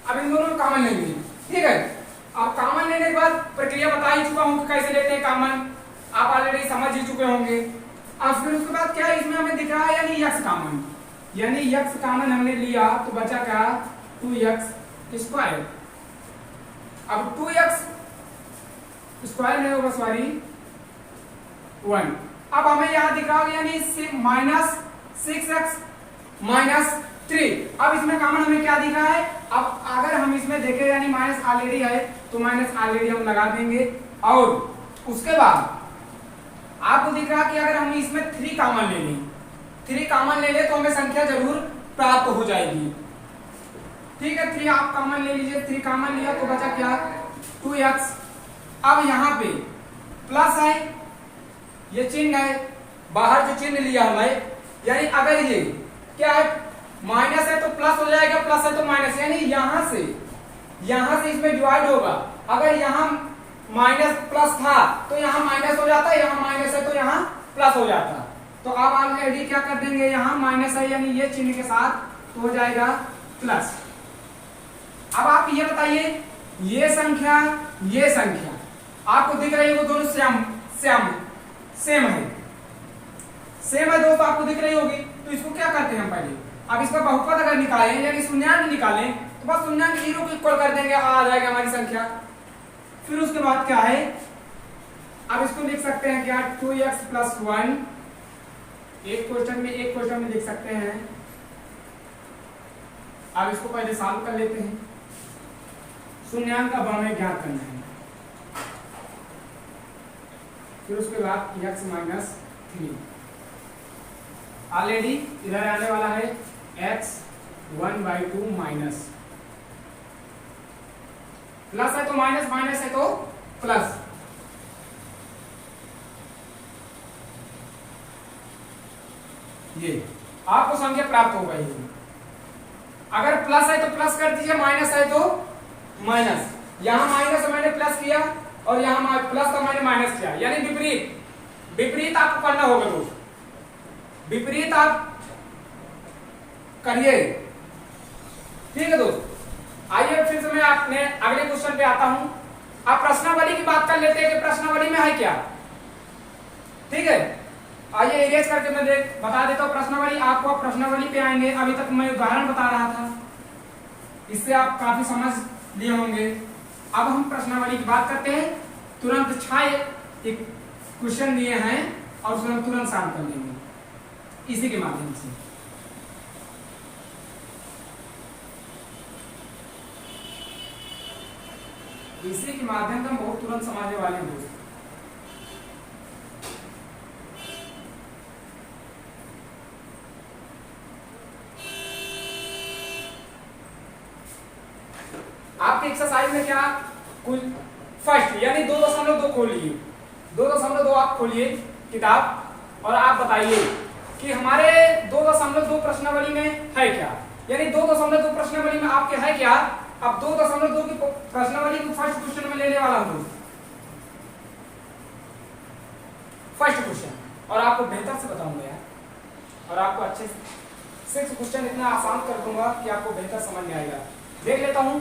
अब इन दोनों में कॉमन लेंगे, ठीक है। अब कॉमन लेने के बाद प्रक्रिया बता ही चुका हूं कि कैसे लेते हैं कॉमन, आप ऑलरेडी समझ ही चुके होंगे। अब फिर उसके बाद क्या इसमें हमें दिख रहा है, यानी x कॉमन, यानी x कॉमन हमने लिया तो बचा क्या, 2x स्क्वायर। अब 2x स्क्वायर नहीं होगा, सॉरी 1। अब हमें यहां दिख रहा होगा, यानी -6x माइनस 3। अब इसमें कॉमन हमें क्या दिख रहा है, अब अगर हम इसमें देखें यानी माइनस ऑलरेडी है तो माइनस ऑलरेडी हम लगा देंगे, और उसके बाद आपको दिख रहा कि अगर हम इसमें 3 कॉमन ले लें, 3 कॉमन ले ले तो हमें संख्या जरूर प्राप्त हो जाएगी, ठीक है। 3 आप कॉमन ले लीजिए, 3 कॉमन लिया तो बचा क्या, 2x। अब यहाँ पे प्लस है, ये चिन्ह है, बाहर जो चिन्ह लिया हमने, यानी अगर ये क्या है माइनस है तो प्लस हो जाएगा, प्लस है तो माइनस, यानी यहां से इसमें डिवाइड होगा। अगर यहाँ माइनस प्लस था तो यहाँ माइनस हो जाता, यहाँ माइनस है तो यहाँ प्लस हो जाता। तो अब ऑलरेडी क्या कर देंगे, यहाँ माइनस है यानी ये चिन्ह के साथ तो हो जाएगा प्लस। अब आप ये बताइए, ये संख्या आपको दिख रही है, वो दोनों सेम है दोस्तों, आपको दिख रही होगी। तो इसको क्या करते हैं हम पहले, अब इसका बहुपद अगर निकालें यानी शून्यांक निकालें तो बस शून्यांक 0 को इक्वल कर देंगे, आ जाएगा हमारी संख्या। फिर उसके बाद क्या है, अब इसको लिख सकते हैं क्या, 2x + 1 एक क्वेश्चन में देख सकते हैं। अब इसको पहले सॉल्व कर लेते हैं। शून्यांक अब हमें ज्ञात करना है, फिर उसके बाद x माइनस 3। ऑलरेडी इधर आने वाला है x 1/2 माइनस, प्लस है तो माइनस, माइनस है तो प्लस। ये आपको संख्या प्राप्त होगा ही। अगर प्लस है तो प्लस कर दीजिए, माइनस है तो माइनस। यहां माइनस मैंने प्लस किया और यहां प्लस का मैंने माइनस किया, यानी विपरीत। विपरीत आपको करना होगा दोस्त, विपरीत आप करिए। ठीक है दोस्त, आइए फिर से मैं अपने अगले क्वेश्चन पे आता हूं। आप प्रश्नावली की बात कर लेते हैं कि प्रश्नावली में है क्या। ठीक है, आइए इरेज करके मैं बता देता हूं प्रश्नावली आपको। आप प्रश्नावली पे आएंगे, अभी तक मैं उदाहरण बता रहा था, इससे आप काफी समझ लिए होंगे। अब हम प्रश्नावली की बात करते हैं। तुरंत 6 एक क्वेश्चन दिए हैं और उसे हम तुरंत सॉल्व कर लेंगे इसी के माध्यम से। इसी के माध्यम से हम बहुत तुरंत समझने वाले हैं दोस्त। आपके एक्सरसाइज में क्या कुल फर्स्ट यानी 2.2 खोलिए, 2.2 आप खोलिए किताब और आप बताइए कि हमारे 2.2 प्रश्नावली में है क्या, यानी 2.2 प्रश्नावली में आपके है क्या। अब 2.2 की प्रश्नावली को फर्स्ट क्वेश्चन में लेने वाला हूं, फर्स्ट क्वेश्चन, और आपको बेहतर से बताऊंगा यार, और आपको अच्छे से 6 क्वेश्चन इतना आसान कर दूंगा कि आपको बेहतर समझ में आएगा। देख लेता हूं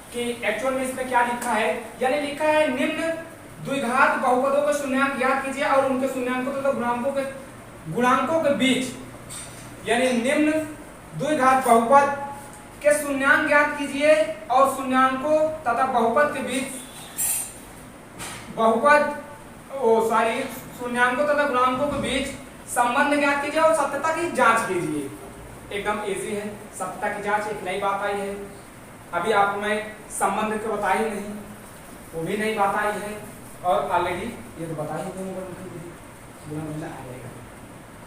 कि एक्चुअल में इसमें क्या लिखा है। यानी लिखा है निम्न द्विघात बहुपदों के शून्यांक ज्ञात कीजिए और उनके शून्यांकों तथा गुणांकों के बीच, यानी निम्न द्विघात बहुपद के शून्यांक ज्ञात कीजिए और शून्यांकों तथा बहुपद के बीच शून्यांकों तथा गुणांकों के बीच संबंध ज्ञात कीजिए और सत्यता की जांच कीजिए। एकदम इजी है, सत्यता की जांच एक नई बात आई है। अभी आपको मैं संबंध को बता ही नहीं, वो भी नई बात आई है, और ऑलरेडी ये तो बता ही दूंगा।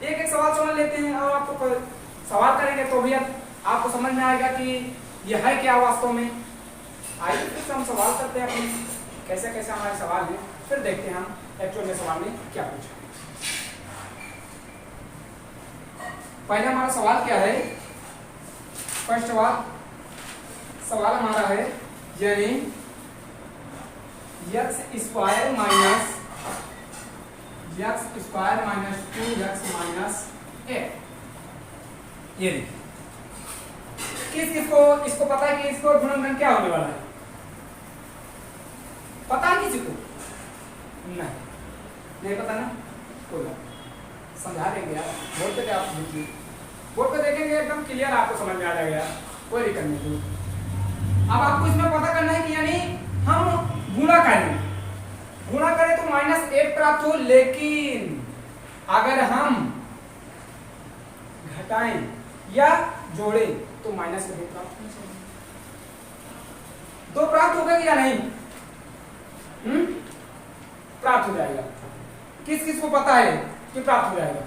एक एक सवाल समझ लेते हैं और आपको सवाल करेंगे तो भी आपको समझ में आएगा कि यह है क्या वास्तव में। आइए फिर हम सवाल करते हैं अपने, कैसे कैसे हमारे सवाल हैं, फिर देखते हैं हम एक्चुअल में सवाल में क्या पूछा। पहले हमारा सवाल क्या है, फर्स्ट सवाल हमारा है, यानी x square minus 2x minus 8। ये किसको इसको पता है कि इसको गुणनखंड क्या होने वाला है? पता है किसी को? नहीं पता ना, कोई बात समझा देंगे यार। बोर्ड पे आप देखिए, बोर्ड पे देखेंगे एकदम क्लियर आपको समझ में आ जाएगा, कोई दिक्कत नहीं। अब आपको इसमें पता करना है कि यानी हम गुणा करें तो -8 प्राप्त हो, लेकिन अगर हम घटाएं या जोड़ें तो -2 प्राप्त हो जाएगा। 2 प्राप्त होगा या नहीं? प्राप्त हो जाएगा। किस को पता है कि प्राप्त हो जाएगा?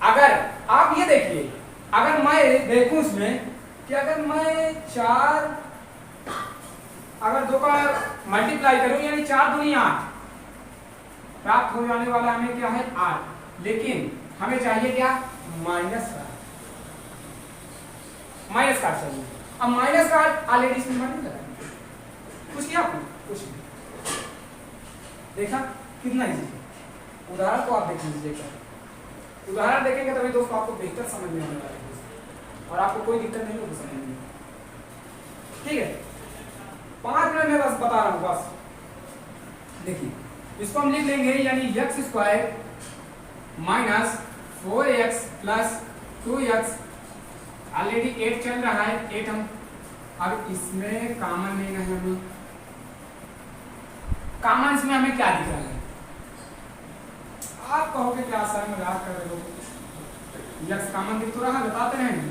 अगर आप ये देखिए, अगर मैं देखूं इसमें कि अगर मैं 4 अगर 2 का मल्टीप्लाई करूं यानी 4 दूनी 8, प्राप्त हो जाने वाला हमें क्या है 8, लेकिन हमें चाहिए क्या माइनस का चाहिए। अब माइनस का ऑलरेडी इसमें माइनस लगाएंगे, कुछ किया आपने कुछ नहीं देखा, कितना इजी है। उदाहरण को आप देख लीजिएगा, उदाहरण देखेंगे तभी दोस्तों आपको बेहतर समझ में आने वाला है और आपको कोई दिक्कत नहीं होगी समझने में। ठीक है, 5 मिनट में बस बता रहा हूं बस। देखिए इसको हम लिख लेंगे, यानी x square minus 4x plus 2x, already 8 चल रहा है, 8 हम अब इसमें कॉमन लेना है हमें। कॉमन इसमें हमें क्या दिख रहा है? आप कहोगे क्या सर मजाक कर रहे हो, यक्स कॉमन दिख तो रहा, बताते रहेंगे।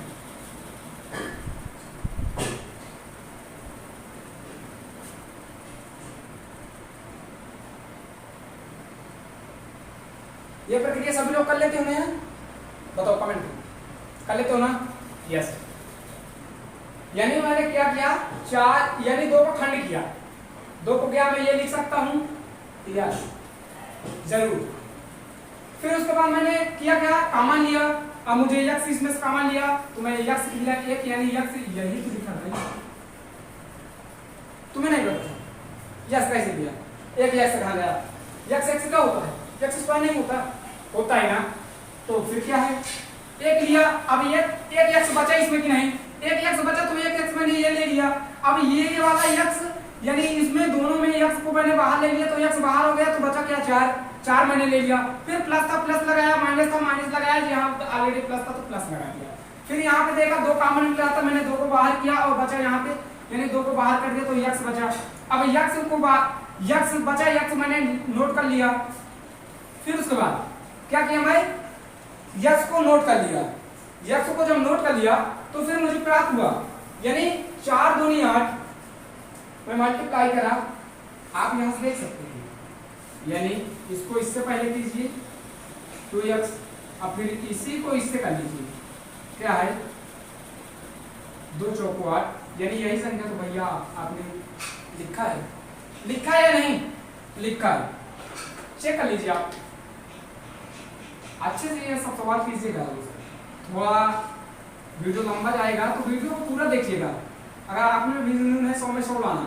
ये प्रक्रिया सभी लोग कर लेते होंगे, बताओ कमेंट कर लेते हो ना? यस। यानी मैंने क्या किया, 4 यानी 2 को खंड किया, 2 को क्या मैं ये लिख सकता हूं, यस जरूर। फिर उसके बाद मैंने किया क्या, कॉमन लिया। अब मुझे यक्स इसमें से कॉमन लिया तो मैं यक्स लिया 1, यानी यक्स यही तो लिखा है, तुम्हें नहीं पता यक्स कैसे लिया, 1 यक्स कहां गया, यक्स एक्स का होता है, यक्स स्क्वायर नहीं होता, होता है ना। तो फिर क्या है, 1 लिया, अब ये 1 यक्स बचा इसमें कि नहीं, 1 यक्स बचा तो 1 यक्स मैंने ये ले लिया। अब ये वाला यक्स यानी इसमें दोनों में यक्स को मैंने बाहर ले लिया तो यक्स बाहर हो गया, तो बचा क्या 4 मैंने ले लिया। फिर प्लस था प्लस लगाया, माइनस था माइनस लगाया, यहाँ ऑलरेडी प्लस था तो प्लस लगा दिया। फिर यहाँ पे देखा 2 कॉमन निकला था, मैंने 2 को बाहर किया और बचा यहाँ पे, यानी 2 को बाहर कर दिया तो यक्स बचा। अब यक्स बचा, यक्स मैंने नोट कर लिया। फिर उसके बाद क्या किया भाई, यक्स को नोट कर लिया। यक्स को जब नोट कर लिया तो फिर मुझे प्राप्त हुआ, यानी 4 दूनी 8 मैं मल्टीप्लाई करा, आप यहां से देख सकते हैं, यानी इसको इससे पहले कीजिए 2x, अब फिर इसी को इससे कर लीजिए, क्या है 2 चौको 8, यानी यही संख्या तो भैया आपने लिखा है या नहीं लिखा है, चेक कर लीजिए आप अच्छे से, ये सब सवाल कीजिएगा। थोड़ा वीडियो लंबा जाएगा तो वीडियो को पूरा देखिएगा। अगर आपने वीडियो में 100 में 100 लाना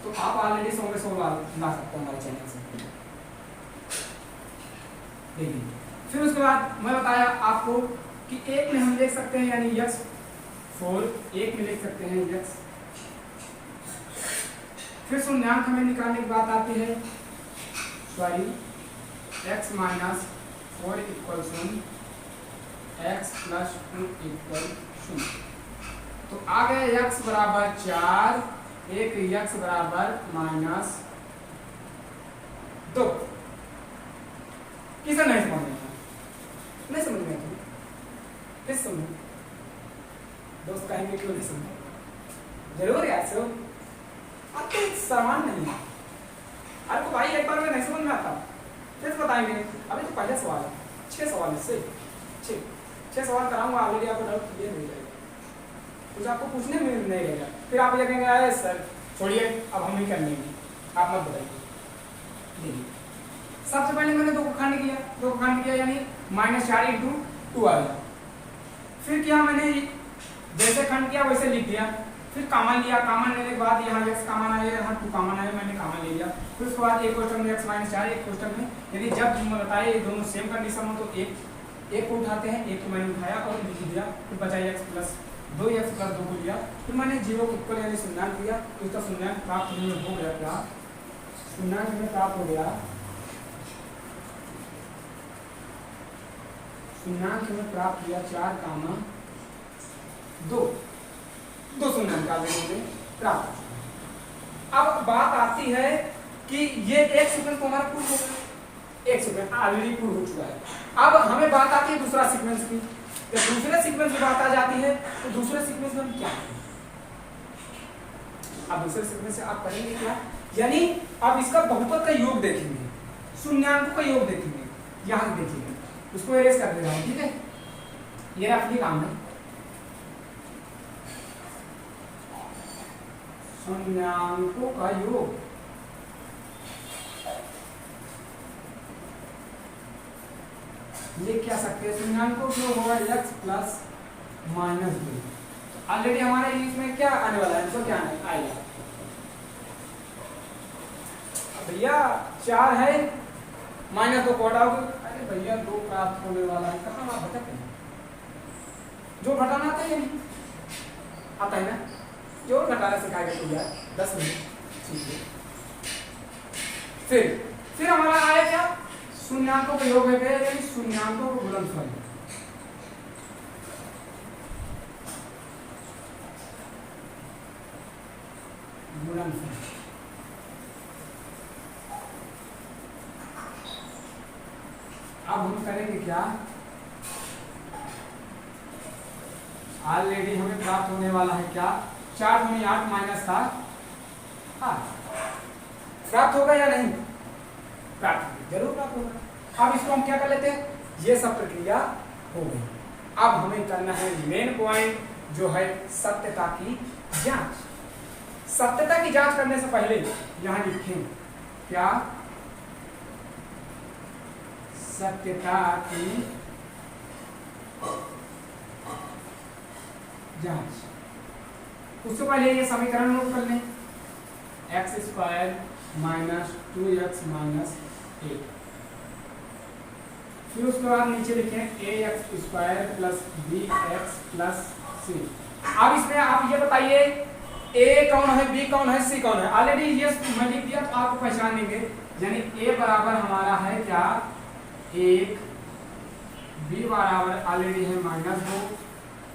तो आप ऑलरेडी 100 में 100 ला सकते हो हमारे चैनल से। देखिए फिर उसके बाद मैं बताया आपको कि 1 में हम लिख सकते हैं यानी यक्स 4, 1 में लिख सकते हैं यक्स। फिर शून्यांक हमें निकालने की बात आती है, sorry x minus 4 equal 0, x plus 2 equal 0। तो आ गए x बराबर 4, 1 x बराबर माइनस 2। किसे नहीं समझ में आया? नहीं समझ में आया? किस समझ? दोस्त कहेंगे क्यों नहीं समझ? जरूर याद से हो, अब तो समान नहीं है। अरे तो भाई एक बार में नहीं समझ में आता, फिर बताएंगे। अभी तो पहले सवाल है, 6 सवाल है, 6 सवाल कराऊंगा, ऑलरेडी आपको डाउट क्लियर हो जाएगा, कुछ आपको पूछने में नहीं रहेगा। फिर आप लगेंगे अरे सर छोड़िए अब हम ही कर लेंगे, आप मत बताइए। देखिए सबसे पहले मैंने 2 को खंड किया, यानी -4 × 2 आ गया। फिर क्या मैंने जैसे खंड किया वैसे लिख दिया। फिर कॉमन लिया, कॉमन लेने के बाद यहाँ x कॉमन आया, यहाँ 2 कॉमन आया, मैंने कॉमन ले लिया। फिर उसके बाद एक क्वेश्चन में x -4, एक क्वेश्चन में, यदि जब हम बताए ये दोनों सेम कंडीशन हो तो एक को उठाते हैं, एक को मैंने उठाया और लिख दिया। फिर बचा x प्लस 2x प्लस 2 को लिया। फिर मैंने 0 को इक्वल यानी शून्यांक लिया, तो इसका शून्यांक प्राप्त हो गया। क्या शून्यांक में प्राप्त हो गया? शून्यांक में प्राप्त किया 4, 2 शून्यांक प्राप्त। अब बात आती है कि ये एक सीक्वेंस तो हमारा प्रूव हो गया, एक सीक्वेंस ऑलरेडी प्रूव हो चुका है। अब हमें बात आती है दूसरा सीक्वेंस की। जब दूसरे सीक्वेंस की बात आ जाती है तो दूसरे सीक्वेंस में हम क्या करें? अब दूसरे सीक्वेंस से आप करेंगे क्या, यानी अब इसका बहुपद का योग देखेंगे, शून्यांकों का योग देखेंगे। यहां देखिए, उसको एरेज कर दे रहा हूं, ठीक है, ये अपनी काम है। शून्यांकों का योग, लिख क्या सकते हैं? शून्यांकों का योग होगा x प्लस -2। ऑलरेडी हमारे इसमें क्या आने वाला है, तो क्या आएगा भैया? 4 है, -2 को हटाओगे, अरे भैया 2 प्राप्त होने वाला है। कहाँ आप भटक हैं? जो घटाना आता है आता है ना, जो घटाना सिखाएगा तो यार 10 मिनट, ठीक है। फिर हमारा आया क्या? शून्यांकों का योग है, यानी शून्यांकों का गुणनफल। अब हम करेंगे क्या? ऑलरेडी हमें प्राप्त होने वाला है क्या, 4 दूनी 8 माइनस का 8। प्राप्त होगा या नहीं, प्राप्त होगा, जरूर प्राप्त होगा। अब इसको हम क्या कर लेते हैं, ये सब प्रक्रिया हो गई। अब हमें करना है मेन पॉइंट जो है सत्यता की जांच। सत्यता की जांच करने से पहले यहां लिखें क्या, सत्यता की जांच। उससे पहले ये समीकरण नोट कर लें, x square minus 2x minus 8। फिर उसके बाद नीचे लिखें a x square plus b x plus c. अब इसमें आप ये बताइए ए कौन है, बी कौन है, सी कौन है। ऑलरेडी ये मैं लिख दिया तो आपको पहचान लेंगे, यानी ए बराबर हमारा है क्या 1, बी बराबर ऑलरेडी है -2,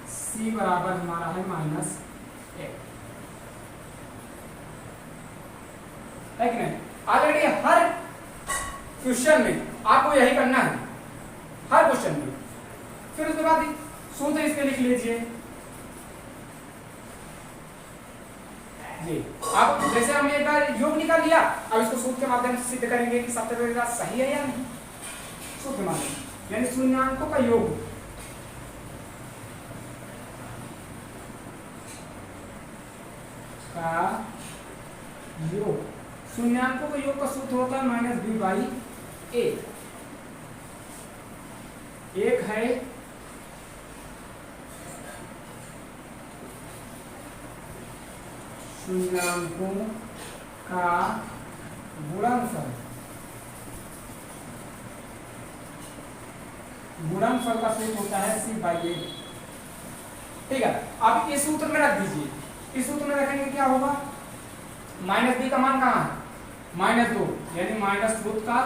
सी बराबर हमारा है -1, है कि नहीं। ऑलरेडी हर क्वेश्चन में आपको यही करना है, हर क्वेश्चन में। फिर उसके बाद सूत्र इसके लिख लीजिए जी। अब जैसे हमने एक बार योग निकाल लिया, अब इसको सूत्र के माध्यम से सिद्ध करेंगे कि सत्यता सही है या नहीं। सूत्र के माध्यम यानी शून्याङ्कों का योग, शून्याङ्कों का योग का सूत्र होता है -b/a। एक है शून्याङ्कों का गुणनफल, गुणनफल का सूत्र होता है c/a। ठीक है, अब इस सूत्र में रख दीजिए। इस सूत्र में रखेंगे क्या होगा, -b का मान कहाँ है, -2, यानी -रूट का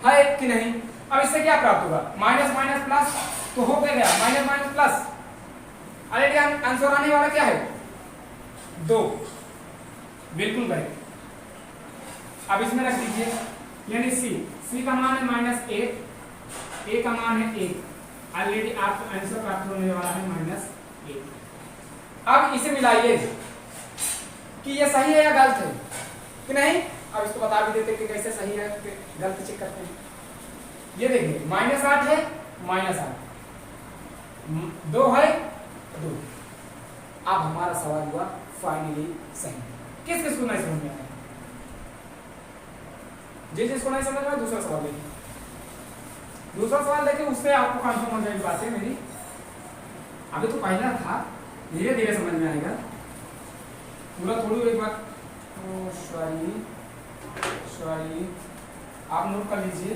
है कि नहीं। अब इससे क्या प्राप्त होगा, माइनस माइनस प्लस तो हो गया, minus minus plus. Already answer आने वाला क्या है 2, बिल्कुल करेक्ट। अब इसमें रख दीजिए यानी सी का मान है -1, ए का मान है 1। ऑलरेडी आपको आंसर प्राप्त होने वाला है -1। अब इसे मिलाइए कि ये सही है या गलत है कि नहीं। अब इसको बता भी देते कि कैसे सही है, गलत चेक करते हैं। ये देखिए -8 है, -8, 2 है 2। अब हमारा सवाल हुआ फाइनली सही। किस किस को नहीं समझ में आया, जिसको नहीं समझ में आया दूसरा सवाल देखिए। दूसरा सवाल देखिए, उससे आपको कंफर्म हो जाएगी बातें मेरी। अभी तो पहला था, धीरे धीरे समझ में आएगा पूरा। थोड़ी एक बात सॉरी आप नोट कर लीजिए,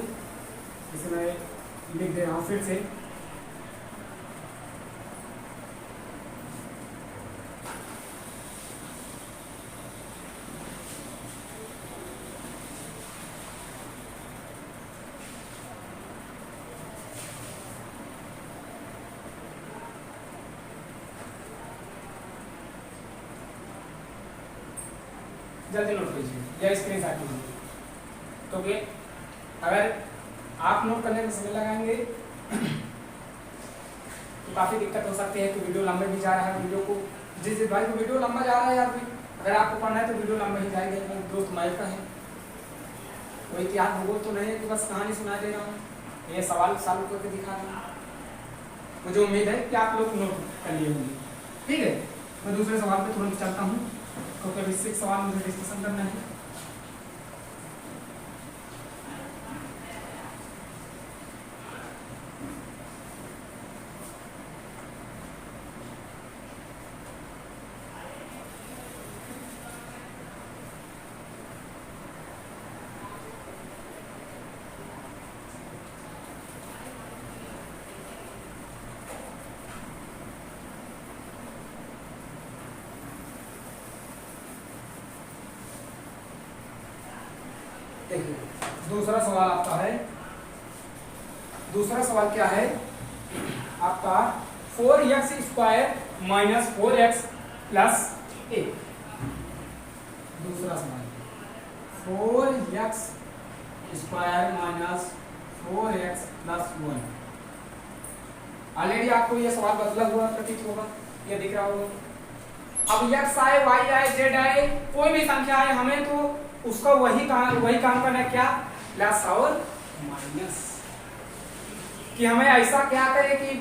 इसे मैं लिख दे रहा हूँ फिर से। जल्दी नोट कीजिए या स्क्रीन शॉट कीजिए, क्योंकि अगर आप नोट करने में समय लगाएंगे तो काफ़ी दिक्कत हो सकती है कि वीडियो लंबे भी जा रहा है। वीडियो को जिस भाई को वीडियो लंबा जा रहा है, यार अगर आपको पढ़ना है तो वीडियो लंबा ही जाएगा। लेकिन दोस्त माइल का है, कोई इतिहास भूगोल तो नहीं है कि बस कहानी सुना दे रहा हूँ, ये सवाल चालू करके दिखा रहा हूँ। मुझे उम्मीद है कि आप लोग नोट कर लिए होंगे। ठीक है, मैं दूसरे सवाल पे तुरंत चलता हूँ, क्योंकि अभी 6 सवाल मुझे डिस्कशन करना है। देखिए दूसरा सवाल आपका है, दूसरा सवाल क्या है आपका 4x square minus 4x plus 1। दूसरा सवाल 4x square minus 4x plus 1। Already आपको ये सवाल बदला हुआ प्रतीत होगा, ये दिख रहा होगा। अब एक्स आए, वाई आए, जेड आए, कोई भी संख्या आए, हमें तो उसका वही काम करना है, क्या, प्लस और माइनस। कि हमें ऐसा क्या करें कि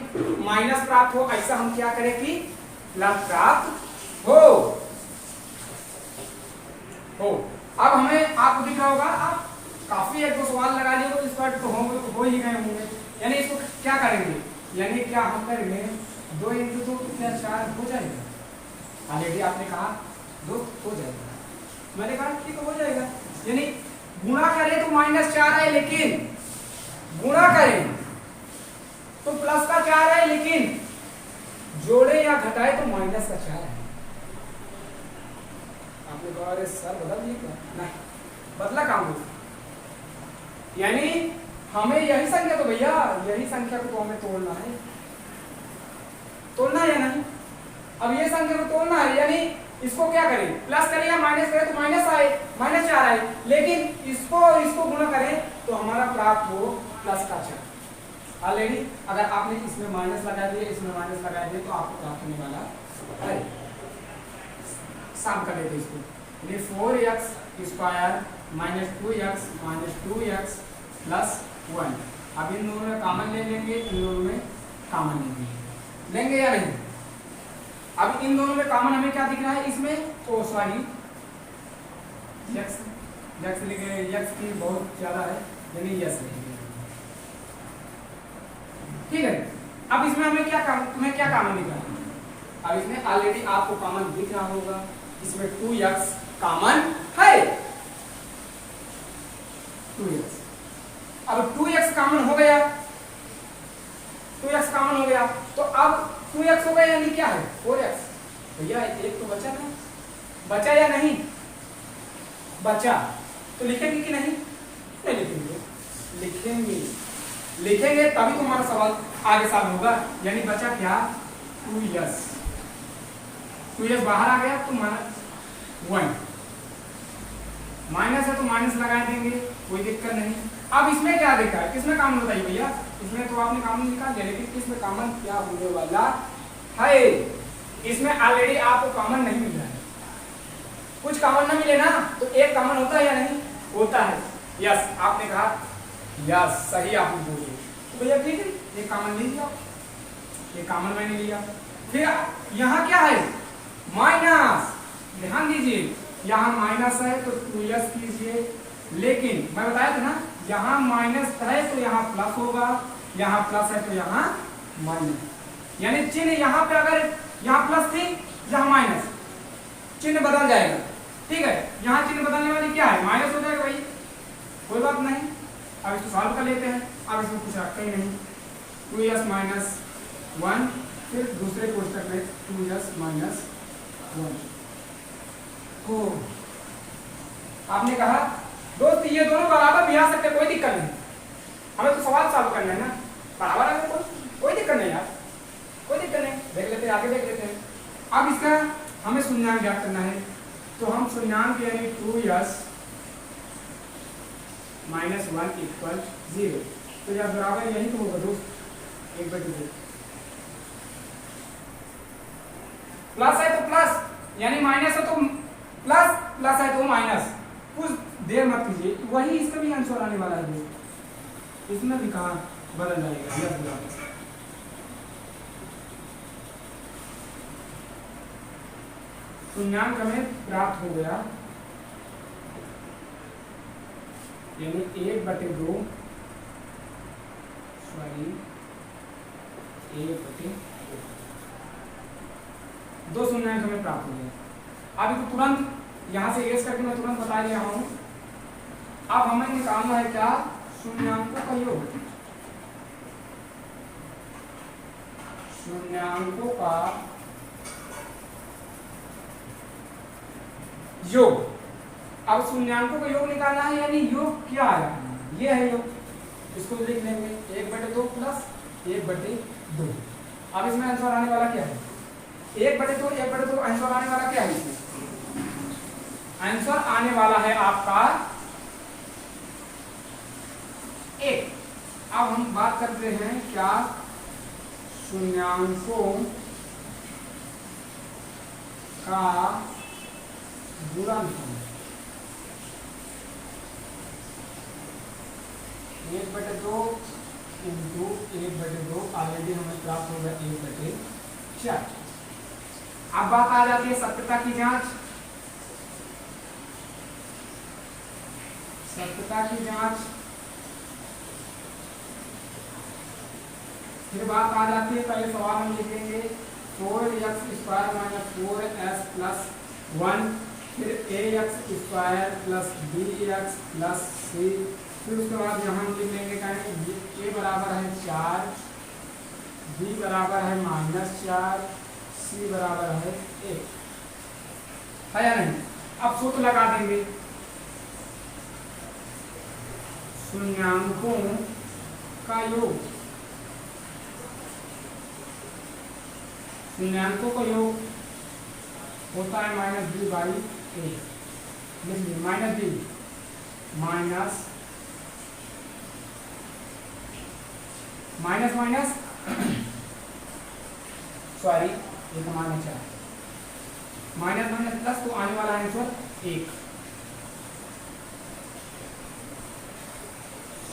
माइनस प्राप्त हो, ऐसा हम क्या करें कि प्लस प्राप्त हो। अब हमें आपको दिख रहा होगा, आप काफी एक दो सवाल लगा लिए तो इस पर तो हो ही गए होंगे। यानी इसको क्या करेंगे, यानी क्या हम करेंगे 2 × 2 क्या 4 हो जाएगा। ऑलरेडी आपने कहा 2 हो जाएगा, मैंने कहा ठीक हो जाएगा। यानी गुणा करें तो -4 है, लेकिन गुणा करें तो प्लस का 4 है, लेकिन जोड़े या घटाए तो माइनस का 4 है। आपने कहा अरे सर बदल दिए क्या, नहीं बदला काम हो। यानी हमें यही संख्या, तो भैया यही संख्या को तो हमें तोड़ना है, तोड़ना है या नहीं। अब ये संख्या को तोड़ना है, यानी इसको क्या करें, प्लस करें या माइनस करें तो माइनस आए, -4 आए, लेकिन इसको गुणा करें तो हमारा प्राप्त हो प्लस का 4। ऑलरेडी अगर आपने इसमें माइनस लगा दिए, इसमें माइनस लगा दिए तो आपको प्राप्त होने वाला है, शाम कर देते इसको, 4x² -2x -2x + 1। अब इन दोनों में कॉमन ले लेंगे, इन दोनों में कॉमन लेंगे या नहीं। अब इन दोनों में कॉमन हमें क्या दिख रहा है इसमें, ओ सॉरी x लिखे, x की बहुत ज्यादा है, यानी यस लिखेंगे, ठीक है। अब इसमें हमें क्या कॉमन दिख रहा है, अब इसमें ऑलरेडी आपको कॉमन दिख रहा होगा, इसमें 2x कॉमन है, 2x। अब 2x कॉमन हो गया, 2x कॉमन हो गया, तो अब 2x हो गया, यानी क्या है 4x। भैया एक तो बचा था, बचा या नहीं बचा, तो लिखेंगे कि नहीं, नहीं लिखेंगे, लिखेंगे तभी तो हमारा सवाल आगे साल होगा। यानी बचा क्या 2s, 2s बाहर आ गया तो -1, माइनस है तो माइनस लगा देंगे, कोई दिक्कत नहीं। अब इसमें क्या देखा है, किसमें कॉमन बताइए भैया, इसमें तो आपने कॉमन निकाल दिया, लेकिन इसमें कॉमन क्या होने वाला है, इसमें ऑलरेडी आपको कॉमन नहीं मिल रहा है। कुछ कॉमन ना मिले ना तो एक कॉमन होता है या नहीं होता है, यस आपने कहा, यस सही आपने बोलिए, तो भैया ठीक है ये कॉमन ले लिया, ये कॉमन मैंने लिया। फिर यहाँ क्या है माइनस, ध्यान दीजिए यहाँ माइनस है तो 2s कीजिए, लेकिन मैं बताया था ना यहाँ माइनस है तो यहाँ प्लस होगा, यहाँ प्लस है तो यहाँ माइनस, यानी चिन्ह यहाँ पे अगर यहाँ प्लस थी यहाँ माइनस, चिन्ह बदल जाएगा, ठीक है। यहाँ चिन्ह बदलने वाली क्या है, माइनस हो जाएगा भाई, कोई बात नहीं। अब इसको सॉल्व कर लेते हैं, अब इसमें कुछ रखते ही नहीं, 2s - 1, फिर दूसरे कोष्ठक में 2s - 1 हो। आपने कहा दोस्त ये दोनों बराबर भी आ सकते, कोई दिक्कत नहीं, हमें तो सवाल सॉल्व करना है ना, बराबर आ गए कोई दिक्कत नहीं यार, कोई दिक्कत नहीं, देख लेते हैं आगे देख लेते हैं। अब इसका हमें शून्यांक ज्ञात करना है, तो हम शून्यांक यानी 2s - 1 = 0, तो यार बराबर यही तो होगा दोस्त 1/2, प्लस है तो प्लस यानी माइनस है तो प्लस, प्लस है तो माइनस, कुछ देर मत कीजिए, वही इसका भी आंसर आने वाला है, इसमें भी कहा बदल जाएगा। शून्यांक हमें प्राप्त हो गया, यानी 1/2 सॉरी 1/2, 2 शून्यांक हमें प्राप्त हो गया। अब इसको तुरंत यहाँ से एस करके मैं तुरंत बता रहा हूँ। अब हमें निकालना है क्या, शून्यांकों का योग, शून्यांकों का योग। अब शून्यांकों का योग निकालना है, यानी योग क्या आया, ये है योग, इसको लिख लेंगे 1/2 प्लस 1/2। अब इसमें आंसर आने वाला क्या है, 1/2 आंसर आने वाला क्या है, इसमें आंसर आने वाला है आपका 1। अब हम बात करते हैं क्या शून्यांकों का गुणनफल 1/2 इंटू 1/2 ऑलरेडी हमें प्राप्त होगा 1/4। अब बात आ जाती है सत्यता की जांच। सत्यता की जांच फिर बात आ जाती है, पहले सवाल हम लिखेंगे 4x² माइनस 4s प्लस 1, फिर ax² plus bx plus c, फिर उसके बाद यहाँ हम लिख लेंगे a बराबर है 4, b बराबर है -4, c बराबर है 1, है या नहीं। अब सूत्र लगा देंगे, शून्यांकों का योग, शून्यांकों का योग होता है -b/a, लिखिए -b minus minus minus sorry ये कमाना चाहिए, माइनस माइनस प्लस, तो आने वाला आंसर 1।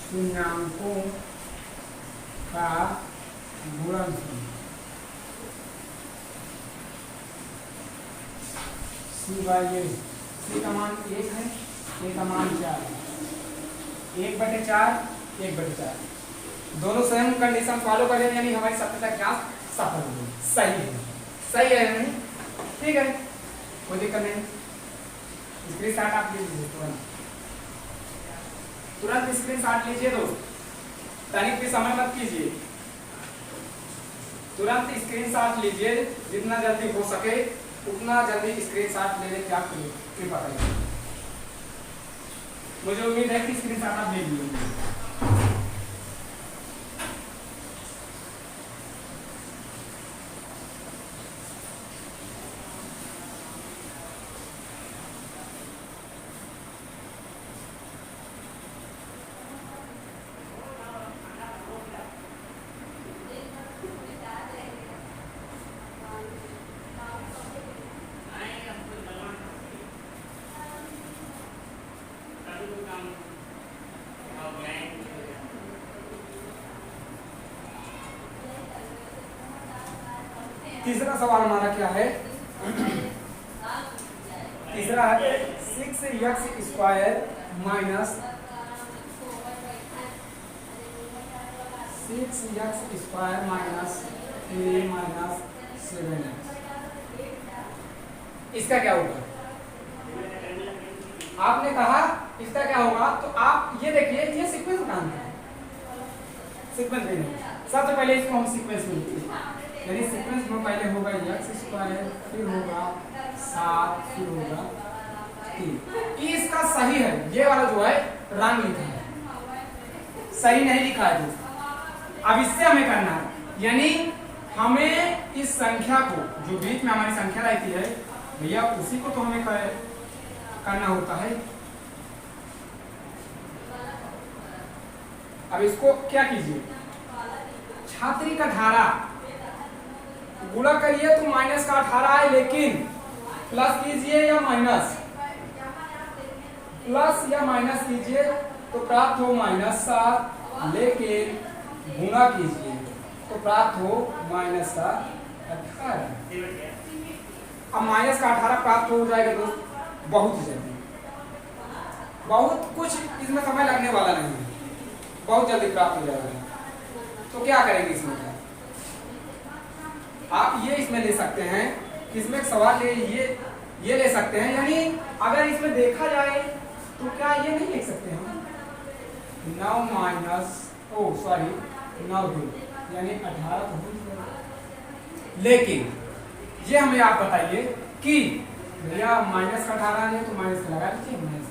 शून्यांकों का गुणनफल c/a, c का मान 1 है, a का मान 4 है, 1/4 1/4, दोनों सेम कंडीशन फॉलो करें, यानी हमारी सत्यता जांच सफल होगी। सही है, सही है नहीं, ठीक है, कोई दिक्कत नहीं। स्क्रीनशॉट आप ले लीजिए, तुरंत स्क्रीनशॉट लीजिए दोस्त, तनिक भी समय मत कीजिए, तुरंत स्क्रीनशॉट लीजिए, जितना जल्दी हो सके उतना जल्दी स्क्रीनशॉट ले लेके आप कृपा करिए। मुझे उम्मीद है कि स्क्रीनशॉट आप ले लीजिए। तीसरा सवाल हमारा क्या है, तीसरा है 6x² minus 6x² minus a minus 7x, इसका क्या होगा। आपने कहा इसका क्या होगा, तो आप ये देखिए, ये सीक्वेंस काम है, सीक्वेंस में नहीं, सबसे पहले इसको हम सीक्वेंस में लिखते हैं, यानी सीक्वेंस में पहले होगा x², फिर होगा 7, फिर होगा 3। ये इसका सही है, ये वाला जो है रंग लिखा है, सही नहीं लिखा है दोस्त। अब इससे हमें करना है, यानी हमें इस संख्या को, जो बीच में हमारी संख्या रहती है भैया, उसी को तो हमें करना होता है। अब इसको क्या कीजिए, छात्री का धारा गुणा करिए तो -18 है, लेकिन प्लस कीजिए या माइनस, प्लस या माइनस कीजिए तो प्राप्त हो -7, लेकिन गुणा कीजिए तो प्राप्त हो -18। अब -18 प्राप्त हो जाएगा दोस्त बहुत ही जल्दी, बहुत कुछ इसमें समय लगने वाला नहीं है, बहुत जल्दी प्राप्त हो जाएगा। तो क्या करेंगे इसमें, आप ये इसमें ले सकते हैं, इसमें एक सवाल ये ले सकते हैं, यानी अगर इसमें देखा जाए तो क्या ये नहीं लिख सकते हम 9 माइनस 9 2 यानी 18 तो हो जाएगा। लेकिन ये हमें आप बताइए कि भैया -18 है तो माइनस का लगा लीजिए, -18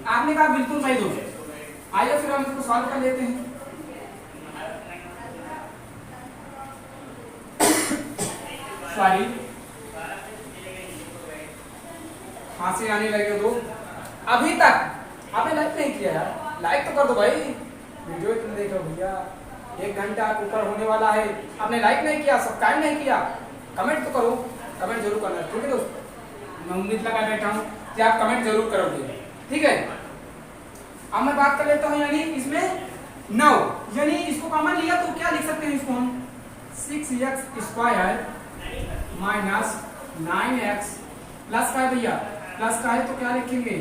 आपने कहा बिल्कुल सही दोस्त। आइए फिर हम इसको सॉल्व कर लेते हैं। सॉरी खांसी आने लगे तो अभी तक आपने लाइक नहीं किया यार, लाइक तो कर दो भाई, वीडियो इतना देख लो भैया। 1 घंटा ऊपर होने वाला है। आपने लाइक नहीं किया, सब्सक्राइब नहीं किया, कमेंट तो करो, कमेंट जरूर करना, ठीक है दोस्तों। मैं उम्मीद लगा बैठा हूँ कि आप कमेंट जरूर करोगे, ठीक है। अब मैं बात कर लेता हूँ, यानी इसमें 9, यानी इसको कॉमन लिया तो क्या लिख सकते हैं इसको हम 6x² माइनस 9x प्लस का है भैया, प्लस का है तो क्या लिखेंगे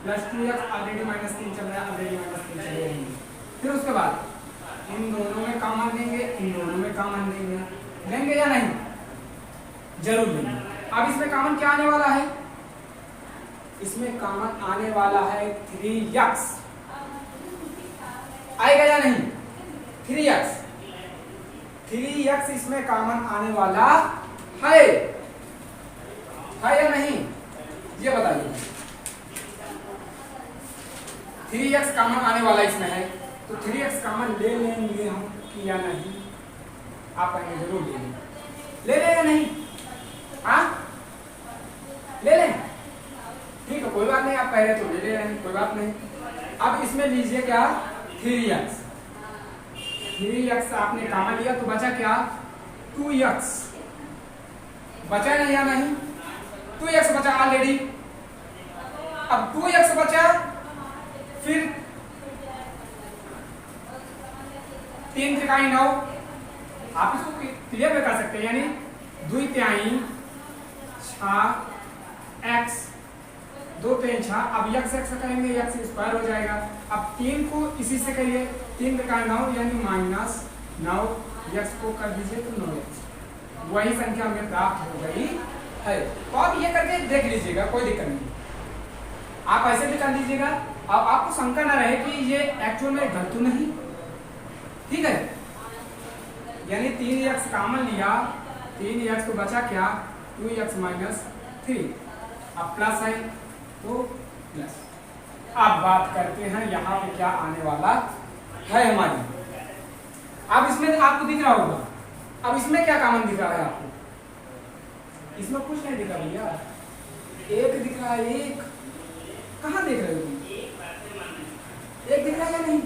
प्लस 2x, ऑलरेडी -3 चल रहा है, ऑलरेडी -3 चले जाएंगे। फिर उसके बाद इन दोनों में कॉमन लेंगे, इन दोनों में कॉमन लेंगे, लेंगे या नहीं, जरूर लेंगे। अब इसमें कॉमन क्या आने वाला है, इसमें कॉमन आने वाला है 3x, आएगा या नहीं 3x, 3x इसमें कॉमन आने वाला है या नहीं, ये बताइए। 3x कॉमन आने वाला इसमें है, तो 3x कॉमन ले लेंगे हम कि या नहीं, आप कहेंगे जरूर ले लें या नहीं, हाँ ले लें, ठीक है कोई बात नहीं, आप कह रहे तो ले लें, कोई बात नहीं। अब इसमें लीजिए क्या 3x, 3x आपने कॉमन लिया तो बचा क्या 2x, बचा नहीं या नहीं, 2x बचा ऑलरेडी। अब 2x बचा, फिर 3 त्रिकाई 9, आप इसको क्लियर में कर सकते हैं, यानी 2 तिहाई 6x, 2 3 6, अब x करेंगे x स्क्वायर हो जाएगा। अब 3 को इसी से करिए, 3 त्रिकाई 9 यानी -9, x को कर दीजिए तो 9x, वही संख्या में प्राप्त हो गई है। तो आप ये करके देख लीजिएगा, कोई दिक्कत नहीं, आप ऐसे भी कर लीजिएगा। अब आपको शंका ना रहे कि ये एक्चुअल में घट तो नहीं, ठीक है। यानी 3x कॉमन लिया, 3x तो बचा क्या 2x - 3, अब प्लस है तो प्लस। अब बात करते हैं यहाँ पे क्या आने वाला है हमारी। अब इसमें आपको दिख रहा होगा, अब इसमें क्या कॉमन दिख रहा है आपको, इसमें कुछ नहीं दिख रहा भैया, 1 दिख रहा है, 1 कहाँ देख रहे हो, 1 दिख रहा है या नहीं,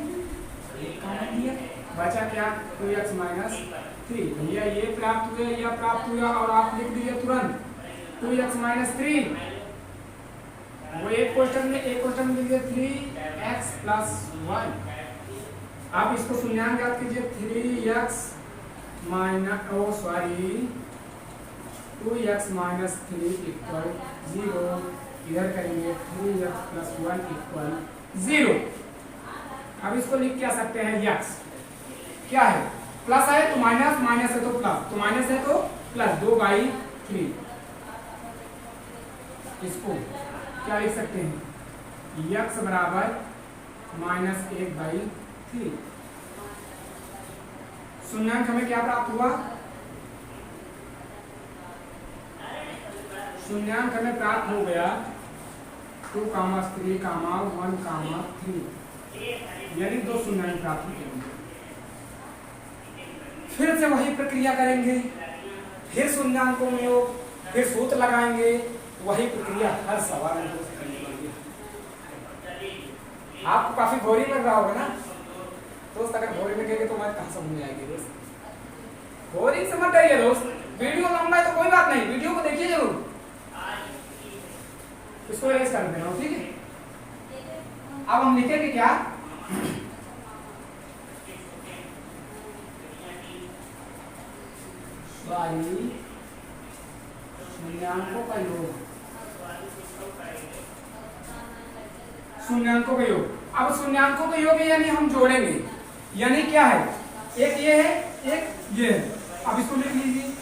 1 कॉमन दिया, बचा क्या 2x - 3, भैया ये प्राप्त हुआ, यह प्राप्त हुआ, और आप लिख दीजिए तुरंत 2x - 3, वो एक क्वेश्चन में लिख दिया 3x + 1। आप इसको शून्यांक याद कीजिए, 3x -2x - 3 = 0, इधर करेंगे 3x + 1 = 0। अब इसको लिख क्या सकते हैं, x क्या है, प्लस है तो माइनस, माइनस है तो प्लस, तो माइनस है तो प्लस, 2/3। इसको क्या लिख सकते हैं, x बराबर -1/3। शून्यांक हमें क्या प्राप्त हुआ, शून्यांक हमें प्राप्त हो गया 2, 3, 1, 3, यानी 2 शून्यांक प्राप्त हो गए। फिर से वही प्रक्रिया करेंगे, फिर शून्यांकों में योग, फिर सूत्र लगाएंगे, वही प्रक्रिया हर सवाल में करनी पड़ेगी। आपको काफी बोरिंग लग रहा होगा ना दोस्त, अगर बोरिंग लगेगा तो मैं कहाँ समझ में आएगी दोस्त, बोरिंग से मत डरिए दोस्त, वीडियो लंबा है तो कोई बात नहीं, वीडियो को देखिए जरूर, इसको इरेज कर देना, ठीक है। अब हम लिखेंगे क्या, शून्यांकों का योग, शून्यांकों का योग। अब शून्यांकों का योग यानी हम जोड़ेंगे, यानी क्या है, एक ये है, एक ये है। अब इसको लिख लीजिए,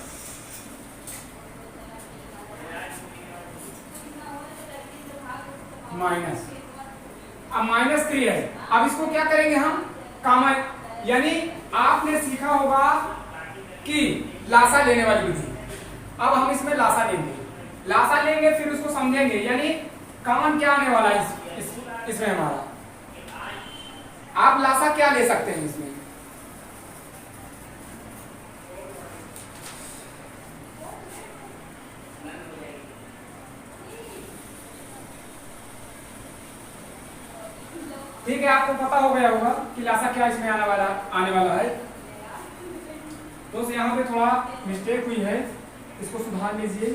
माइनस, अब -3 है। अब इसको क्या करेंगे हम, कॉमन, यानी आपने सीखा होगा कि लासा लेने वाली विधि, अब हम इसमें लासा लेंगे, लासा लेंगे फिर उसको समझेंगे, यानी कॉमन क्या आने वाला है इसमें हमारा। आप लासा क्या ले सकते हैं इसमें, ठीक है, आपको पता हो गया होगा कि लासा क्या इसमें आने वाला है। दोस्त यहाँ पे थोड़ा मिस्टेक हुई है, इसको सुधार लीजिए।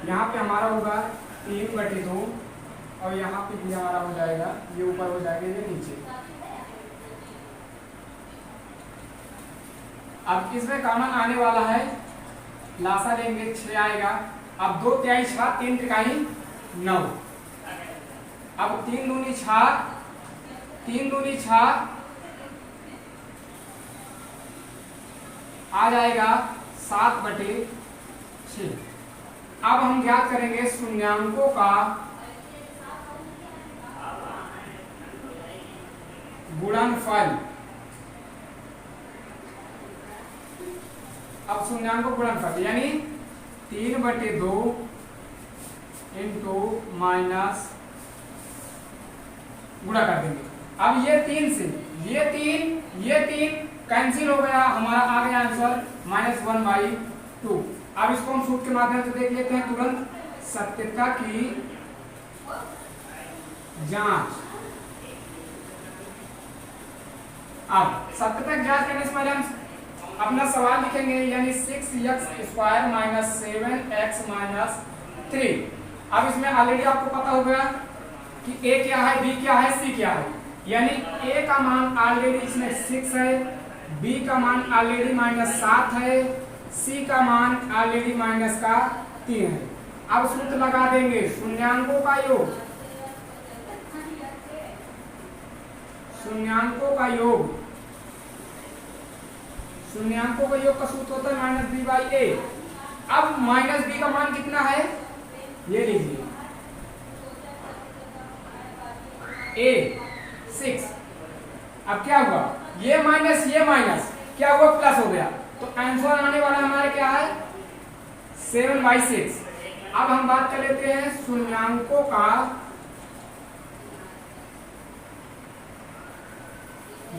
यहाँ पे हमारा होगा 3/2 और यहाँ पे भी हमारा हो जाएगा, ये ऊपर हो जाएगा, ये नीचे। अब इसमें कॉमन आने वाला है, लासा लेंगे 6 आएगा। अब 2 तिहाई 6, 3 तिहाई 9। अब 3 दूनी 6, 3 दूनी 6 आ जाएगा 7/6। अब हम ज्ञात करेंगे शून्यांकों का गुणनफल। अब शून्यांकों गुणनफल यानी 3/2 इंटू माइनस गुणा कर देंगे। अब ये 3 से ये 3 कैंसिल हो गया, हमारा आ गया आंसर -1/2। अब इसको हम सूत्र के माध्यम से देख लेते हैं तुरंत। सत्यता की जांच। अब सत्यता की जांच करने से पहले हम अपना सवाल लिखेंगे, यानी 6x² - 7x - 3। अब इसमें ऑलरेडी आपको पता होगा कि a क्या है, b क्या है, c क्या है। यानी a का मान ऑलरेडी इसमें 6 है, b का मान ऑलरेडी -7 है, c का मान ऑलरेडी -3 है। अब सूत्र लगा देंगे शून्यांकों का योग, शून्यांकों का योग का सूत्र होता है -b/a। अब -b का मान कितना है, ये लीजिए a 6। अब क्या हुआ, ये माइनस क्या हुआ, प्लस हो गया। तो आंसर आने वाला हमारे क्या है 7/6। अब हम बात कर लेते हैं शून्यांकों का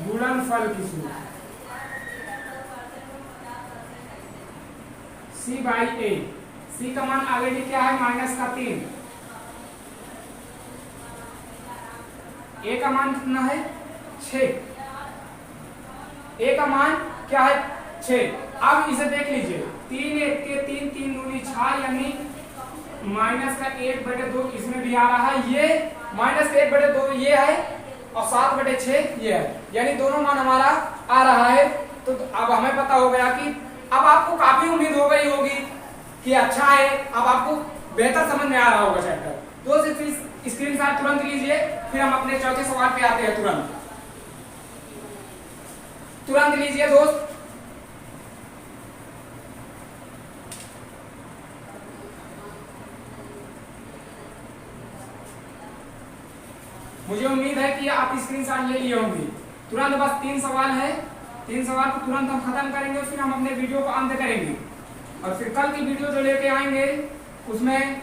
गुणनफल की सूत्र c/a। c का मान ऑलरेडी क्या है -3, a का मान कितना है 6, a का मान क्या है 6। अब इसे देख लीजिए, 3 1 के 3, 3 दूनी 6, यानी -1/2 इसमें भी आ रहा है, ये -1/2 ये है और 7/6 ये है, यानी दोनों मान हमारा आ रहा है। तो अब हमें पता हो गया कि अब आपको काफी उम्मीद हो गई होगी कि अच्छा है, अब आपको बेहतर समझ में आ रहा होगा चैप्टर। तो स्क्रीनशॉट तुरंत लीजिए, फिर हम अपने चौथे सवाल पे आते हैं। तुरंत लीजिए दोस्त। मुझे उम्मीद है कि आप स्क्रीनशॉट ले लिए होंगे। तुरंत बस 3 सवाल है, 3 सवाल को तुरंत हम खत्म करेंगे, फिर हम अपने वीडियो को अंत करेंगे। और फिर कल की वीडियो जो लेके आएंगे उसमें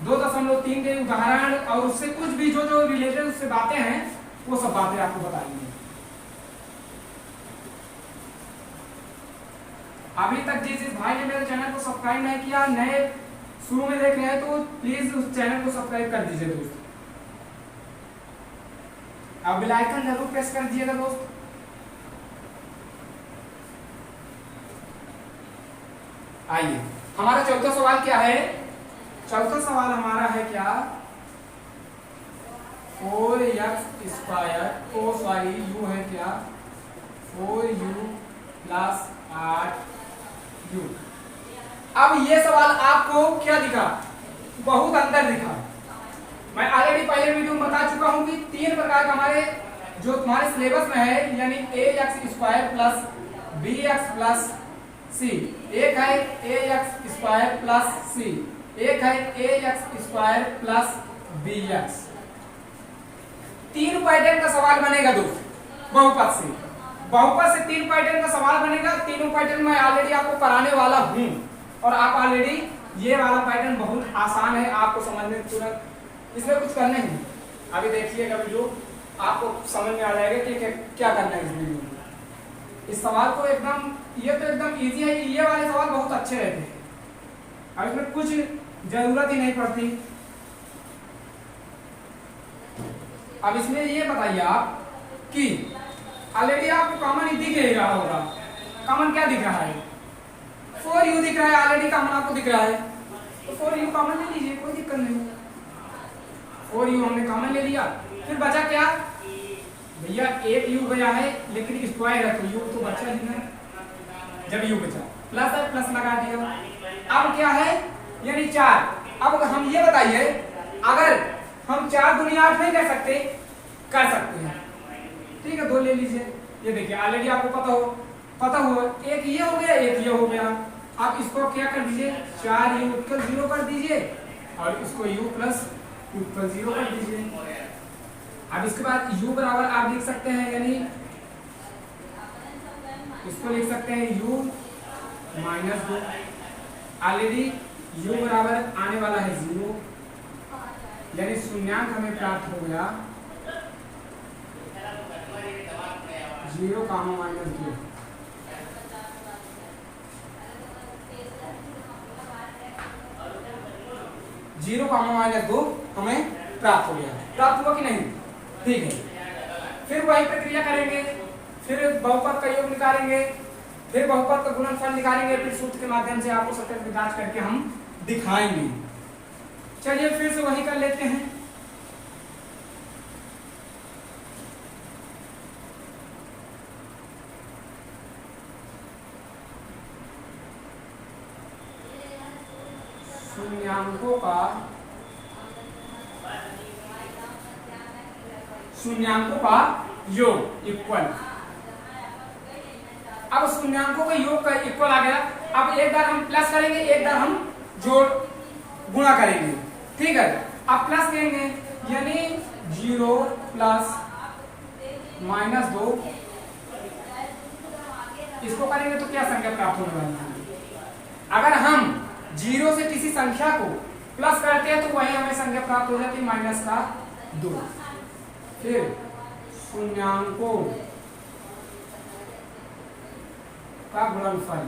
2.3 के उदाहरण और उससे कुछ भी जो रिलेटेड उससे बातें हैं वो सब बातें आपको बताएंगे। अभी तक जिस भाई ने मेरे चैनल को सब्सक्राइब नहीं किया, नए शुरू में देख रहे हैं, तो प्लीज उस चैनल को सब्सक्राइब कर दीजिए दोस्त। अब बेल आइकन जरूर प्रेस कर दीजिएगा दोस्त। आइए, हमारा चौथा सवाल क्या है। चौथा सवाल हमारा है क्या 4x², u है क्या 4u + 8u। अब ये सवाल आपको क्या दिखा, बहुत अंतर दिखा। मैं ऑलरेडी पहले वीडियो में बता चुका हूं कि 3 प्रकार का हमारे जो तुम्हारे सिलेबस में है, यानी ax² + bx + c। एक है ax² + c, एक है ax² + bx। 3 पैटर्न का सवाल बनेगा दोस्त बहुपद से। बहुपद से 3 पैटर्न का सवाल बनेगा। तीनों पैटर्न मैं ऑलरेडी आपको कराने वाला हूं और आप ऑलरेडी ये वाला पैटर्न बहुत आसान है आपको समझने तुरंत, इसमें कुछ करना ही नहीं। अभी देखिएगा वीडियो, आपको समझ में आ जाएगा कि क्या करना है इस वीडियो में। इस सवाल को एकदम, ये तो एकदम इजी है, ये वाले सवाल बहुत अच्छे रहते हैं और इसमें कुछ जरूरत ही नहीं पड़ती। अब इसमें ये बताइए आप कि ऑलरेडी आपको कॉमन ही दिख ही रहा होगा। कॉमन क्या दिख रहा है? 4u दिख रहा है, ऑलरेडी कॉमन आपको दिख रहा है, तो 4u कॉमन ले लीजिए, कोई दिक्कत नहीं। 4u हमने कॉमन ले लिया, फिर बचा क्या भैया? एक u गया है लेकिन स्क्वायर है तो u तो बचा ही नहीं। जब u बचा प्लस है, प्लस लगा दिया। अब क्या है? यानी 4। अब हम ये बताइए, अगर हम 4 दूनी 8 नहीं कर सकते? कर सकते हैं, ठीक है। 2 ले लीजिए। ये देखिए ऑलरेडी आपको पता हो एक ये हो गया, एक ये हो गया। आप इसको क्या कर दीजिए? 4u इक्वल 0 कर दीजिए और इसको u प्लस इक्वल 0 कर दीजिए। अब इसके बाद u बराबर आप लिख सकते हैं, यानी इसको लिख सकते हैं u माइनस 2। ऑलरेडी u बराबर आने वाला है 0, यानी शून्यांक हमें प्राप्त हो गया 0 comma minus 2। Zero comma minus 2 हमें प्राप्त हो गया। प्राप्त हुआ कि नहीं? ठीक है। फिर वही प्रक्रिया करेंगे, फिर बहुपद का योग निकालेंगे, फिर बहुपद का गुणनफल निकालेंगे, फिर सूत्र के माध्यम से आपको सत्यापित जांच करके हम दिखाएंगे। चलिए फिर से वही कर लेते हैं। शून्यांकों का योग इक्वल। अब शून्यांकों के योग का इक्वल आ गया। अब एक बार हम प्लस करेंगे, एक बार हम जोड़ गुणा करेंगे, ठीक है। अब प्लस करेंगे यानी 0 प्लस माइनस 2, इसको करेंगे तो क्या संख्या प्राप्त होने वाली है? अगर हम 0 से किसी संख्या को प्लस करते हैं तो वही हमें संख्या प्राप्त हो जाती है माइनस का 2। फिर शून्यांकों का गुणनफल,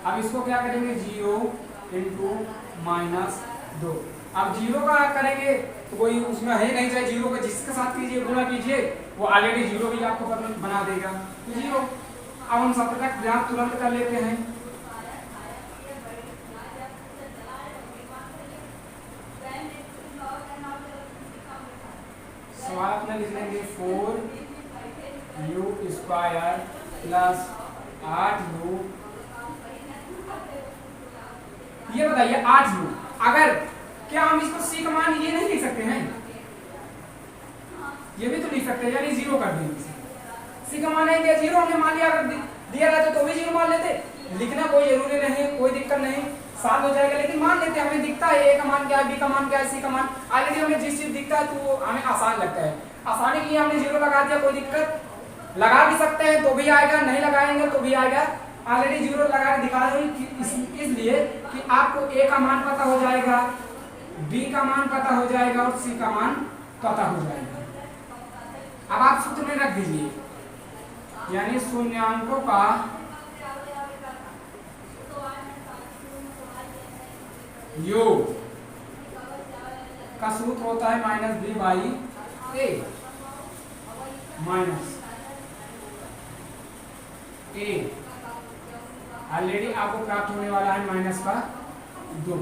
अब इसको क्या करेंगे? 0 इंटू माइनस 2। अब 0 का करेंगे तो कोई उसमें है नहीं, चाहे 0 का जिसके साथ कीजिए गुणा कीजिए वो ऑलरेडी 0 भी आपको बना देगा, तो 0। अब हम सत्यापित जांच तुरंत कर लेते हैं। सवाल अपना लिख लेंगे 4u स्क्वायर प्लस 8u। ये बताइए 8u, अगर क्या हम इसको c का मान ये नहीं लिख सकते हैं? ये भी तो लिख सकते हैं, यानी 0 कर देंगे। c का मान है क्या? 0 हमने मान लिया, अगर दिया रहता तो भी 0 मान लेते। लिखना कोई जरूरी नहीं, कोई दिक्कत नहीं, साल हो जाएगा, लेकिन मान लेते। हमें दिखता है a का मान क्या है, b का मान क्या है, c का मान ऑलरेडी हमें जिस चीज दिखता है तो हमें आसान लगता है। आसानी के लिए हमने 0 लगा दिया, कोई दिक्कत। लगा भी सकते हैं तो भी आएगा, नहीं लगाएंगे तो भी आएगा। ऑलरेडी 0 लगा के दिखा रही हूँ इसलिए कि आपको a का मान पता हो जाएगा, b का मान पता हो जाएगा और c का मान पता हो जाएगा। अब आप सूत्र में रख दीजिए, यानी शून्यांकों का योग का सूत्र होता है minus b by a, minus a। Already आपको प्राप्त होने वाला है माइनस का 2।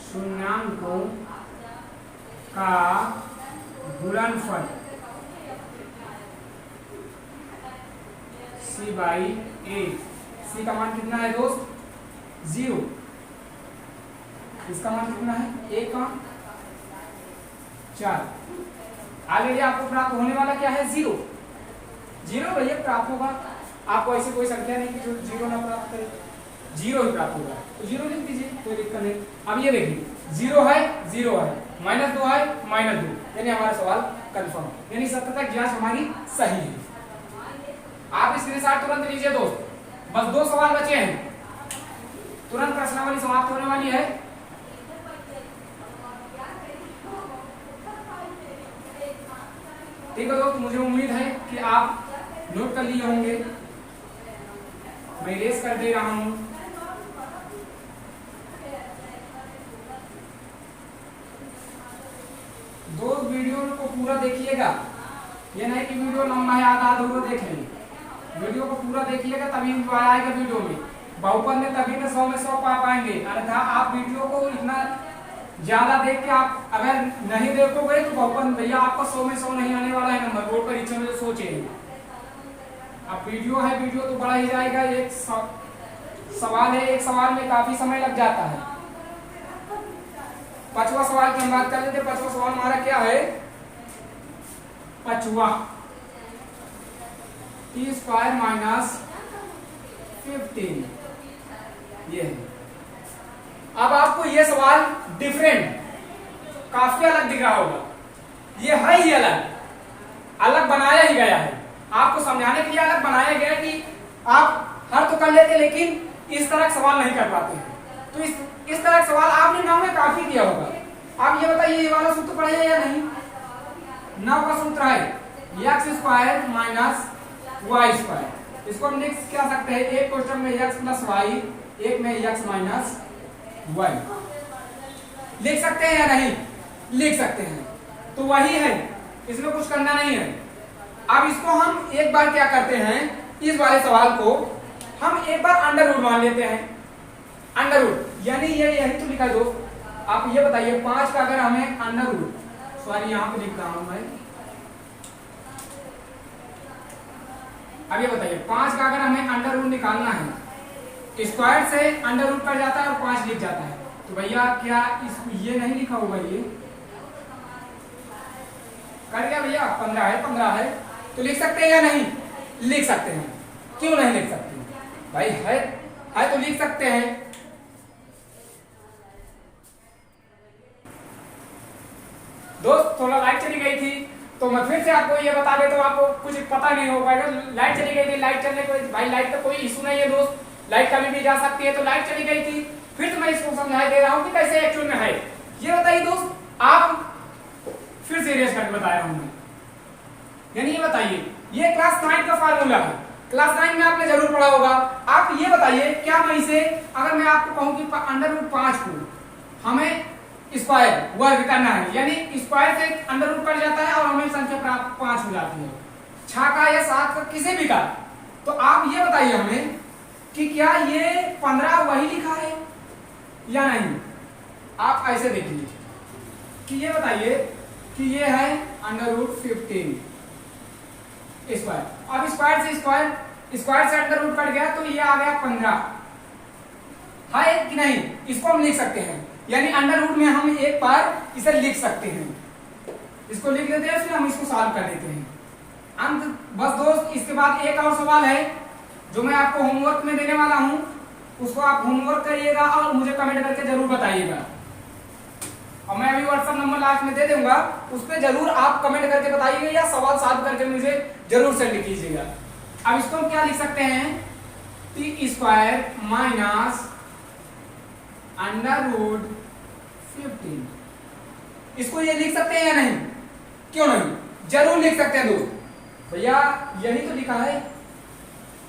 शून्यांकों का गुणनफल c बाई a। c का मान कितना है दोस्त? 0। इसका मान कितना है? 1 का 4। ऑलरेडी आपको प्राप्त होने वाला क्या है? 0। 0 भैया प्राप्त होगा, आपको ऐसी कोई संख्या नहीं कि जो 0 ना प्राप्त करे, 0 ही प्राप्त होगा, तो 0 लिख दीजिए, कोई दिक्कत नहीं। अब ये देखिए 0 है, 0 है, माइनस 2 है, माइनस 2, यानी हमारा सवाल कंफर्म, यानी सत्यापित जांच हमारी सही है। आप स्क्रीनशॉट तुरंत लीजिए दोस्त, बस 2 सवाल बचे हैं, तुरंत प्रश्नावली समाप्त होने वाली है। ठीक है दोस्त, मुझे उम्मीद है कि आप नोट कर लिए होंगे। मैं रेस कर दे रहा हूं। दोस्त वीडियो को पूरा देखिएगा, ये नहीं कि वीडियो लंबा है आधा अधूरा देख लेंगे। वीडियो को पूरा देखिएगा तभी आएगा वीडियो में बहुपद में, तभी में 100 में 100 पा पाएंगे। अन्यथा आप वीडियो को इतना ज्यादा देख के आप अगर नहीं देखोगे तो बहुपद भैया आपका 100 में 100 नहीं आने वाला है नंबर बोर्ड परीक्षा में, तो सोचिए। अब वीडियो है, वीडियो तो बड़ा ही जाएगा। एक सवाल है, एक सवाल में काफी समय लग जाता है। 5वां सवाल की हम बात कर लेते हैं। 5वां सवाल हमारा क्या है? 5वां t² - 15 ये है। अब आपको ये सवाल डिफरेंट काफी अलग दिख रहा होगा, ये है ही अलग, अलग बनाया ही गया है। आपको समझाने के लिए अलग बनाया गया कि आप हर तो कर लेते लेकिन इस तरह का सवाल नहीं कर पाते हैं। तो इस तरह का सवाल आपने 9 में काफी किया होगा। आप ये बताइए, ये वाला सूत्र पढ़े या नहीं? 9 का सूत्र है x² - y²। इसको हम लिख क्या सकते हैं? एक क्वेश्चन में x + y, एक में x - y। लिख सकते हैं या नहीं? लिख सकते हैं। तो वही है, इसमें कुछ करना नहीं है। अब इसको हम एक बार क्या करते हैं, इस वाले सवाल को हम एक बार अंडर रूट मान लेते हैं। अंडर रूट यानी ये यही तो लिखा है दोस्त। आप ये बताइए 5 का अगर हमें अंडर रूट, सॉरी यहां पे लिख रहा हूं मैं। अब ये बताइए 5 का अगर हमें अंडर रूट निकालना है, स्क्वायर से अंडर रूट कट जाता है और 5 लिख जाता है। तो भैया क्या ये नहीं लिखा होगा? ये कर गया भैया, 15 है, 15 है। तो लिख सकते हैं या नहीं? लिख सकते हैं। क्यों नहीं लिख सकते भाई? है तो लिख सकते हैं। दोस्त थोड़ा लाइट चली गई थी तो मैं फिर से आपको ये बता देता हूं, आपको कुछ पता नहीं हो पाएगा। लाइट चली गई थी, लाइट चलने को भाई लाइट का कोई इशू नहीं है दोस्त, लाइट कभी भी जा सकती है। तो लाइट चली गई थी, फिर तो मैं इसको समझा दे रहा हूं कि कैसे एक्चुअल में है। ये बताइए दोस्त, आप फिर सीरियस करके बता रहा हूं मैं। यानी ये बताइए, ये क्लास 9 का फार्मूला है, क्लास 9 में आपने जरूर पढ़ा होगा। आप ये बताइए, क्या मैं इसे अगर मैं आपको कहूं कि अंडर रूट 5 को हमें स्क्वायर वर्ग करना है, यानी स्क्वायर से अंडर रूट कट जाता है और हमें संख्या प्राप्त 5 हो जाती है, 6 का या 7 का किसी भी का। तो आप ये बताइए हमें कि क्या ये 15 वही लिखा है या नहीं? आप ऐसे देखिए कि ये बताइए कि ये है अंडर रूट 15 स्क्वायर। अब स्क्वायर से अंडर रूट कट गया तो ये आ गया 15, है कि नहीं? इसको हम लिख सकते हैं, यानी अंडर रूट में हम एक बार इसे लिख सकते हैं। इसको लिख देते हैं, फिर हम इसको सॉल्व कर देते हैं। अंत बस दोस्त, इसके बाद एक और सवाल है जो मैं आपको होमवर्क में देने वाला हूं, उसको आप होमवर्क करिएगा और मुझे कमेंट करके जरूर बताइएगा। और मैं अभी व्हाट्सएप नंबर लास्ट में दे दूंगा, उस पर जरूर आप कमेंट करके बताइएगा या सवाल सॉल्व करके मुझे जरूर सेंड कीजिएगा। अब इसको हम क्या लिख सकते हैं? t² - under root 15। इसको ये लिख सकते हैं या नहीं? क्यों नहीं? जरूर लिख सकते हैं दोस्त। भैया यही तो लिखा है।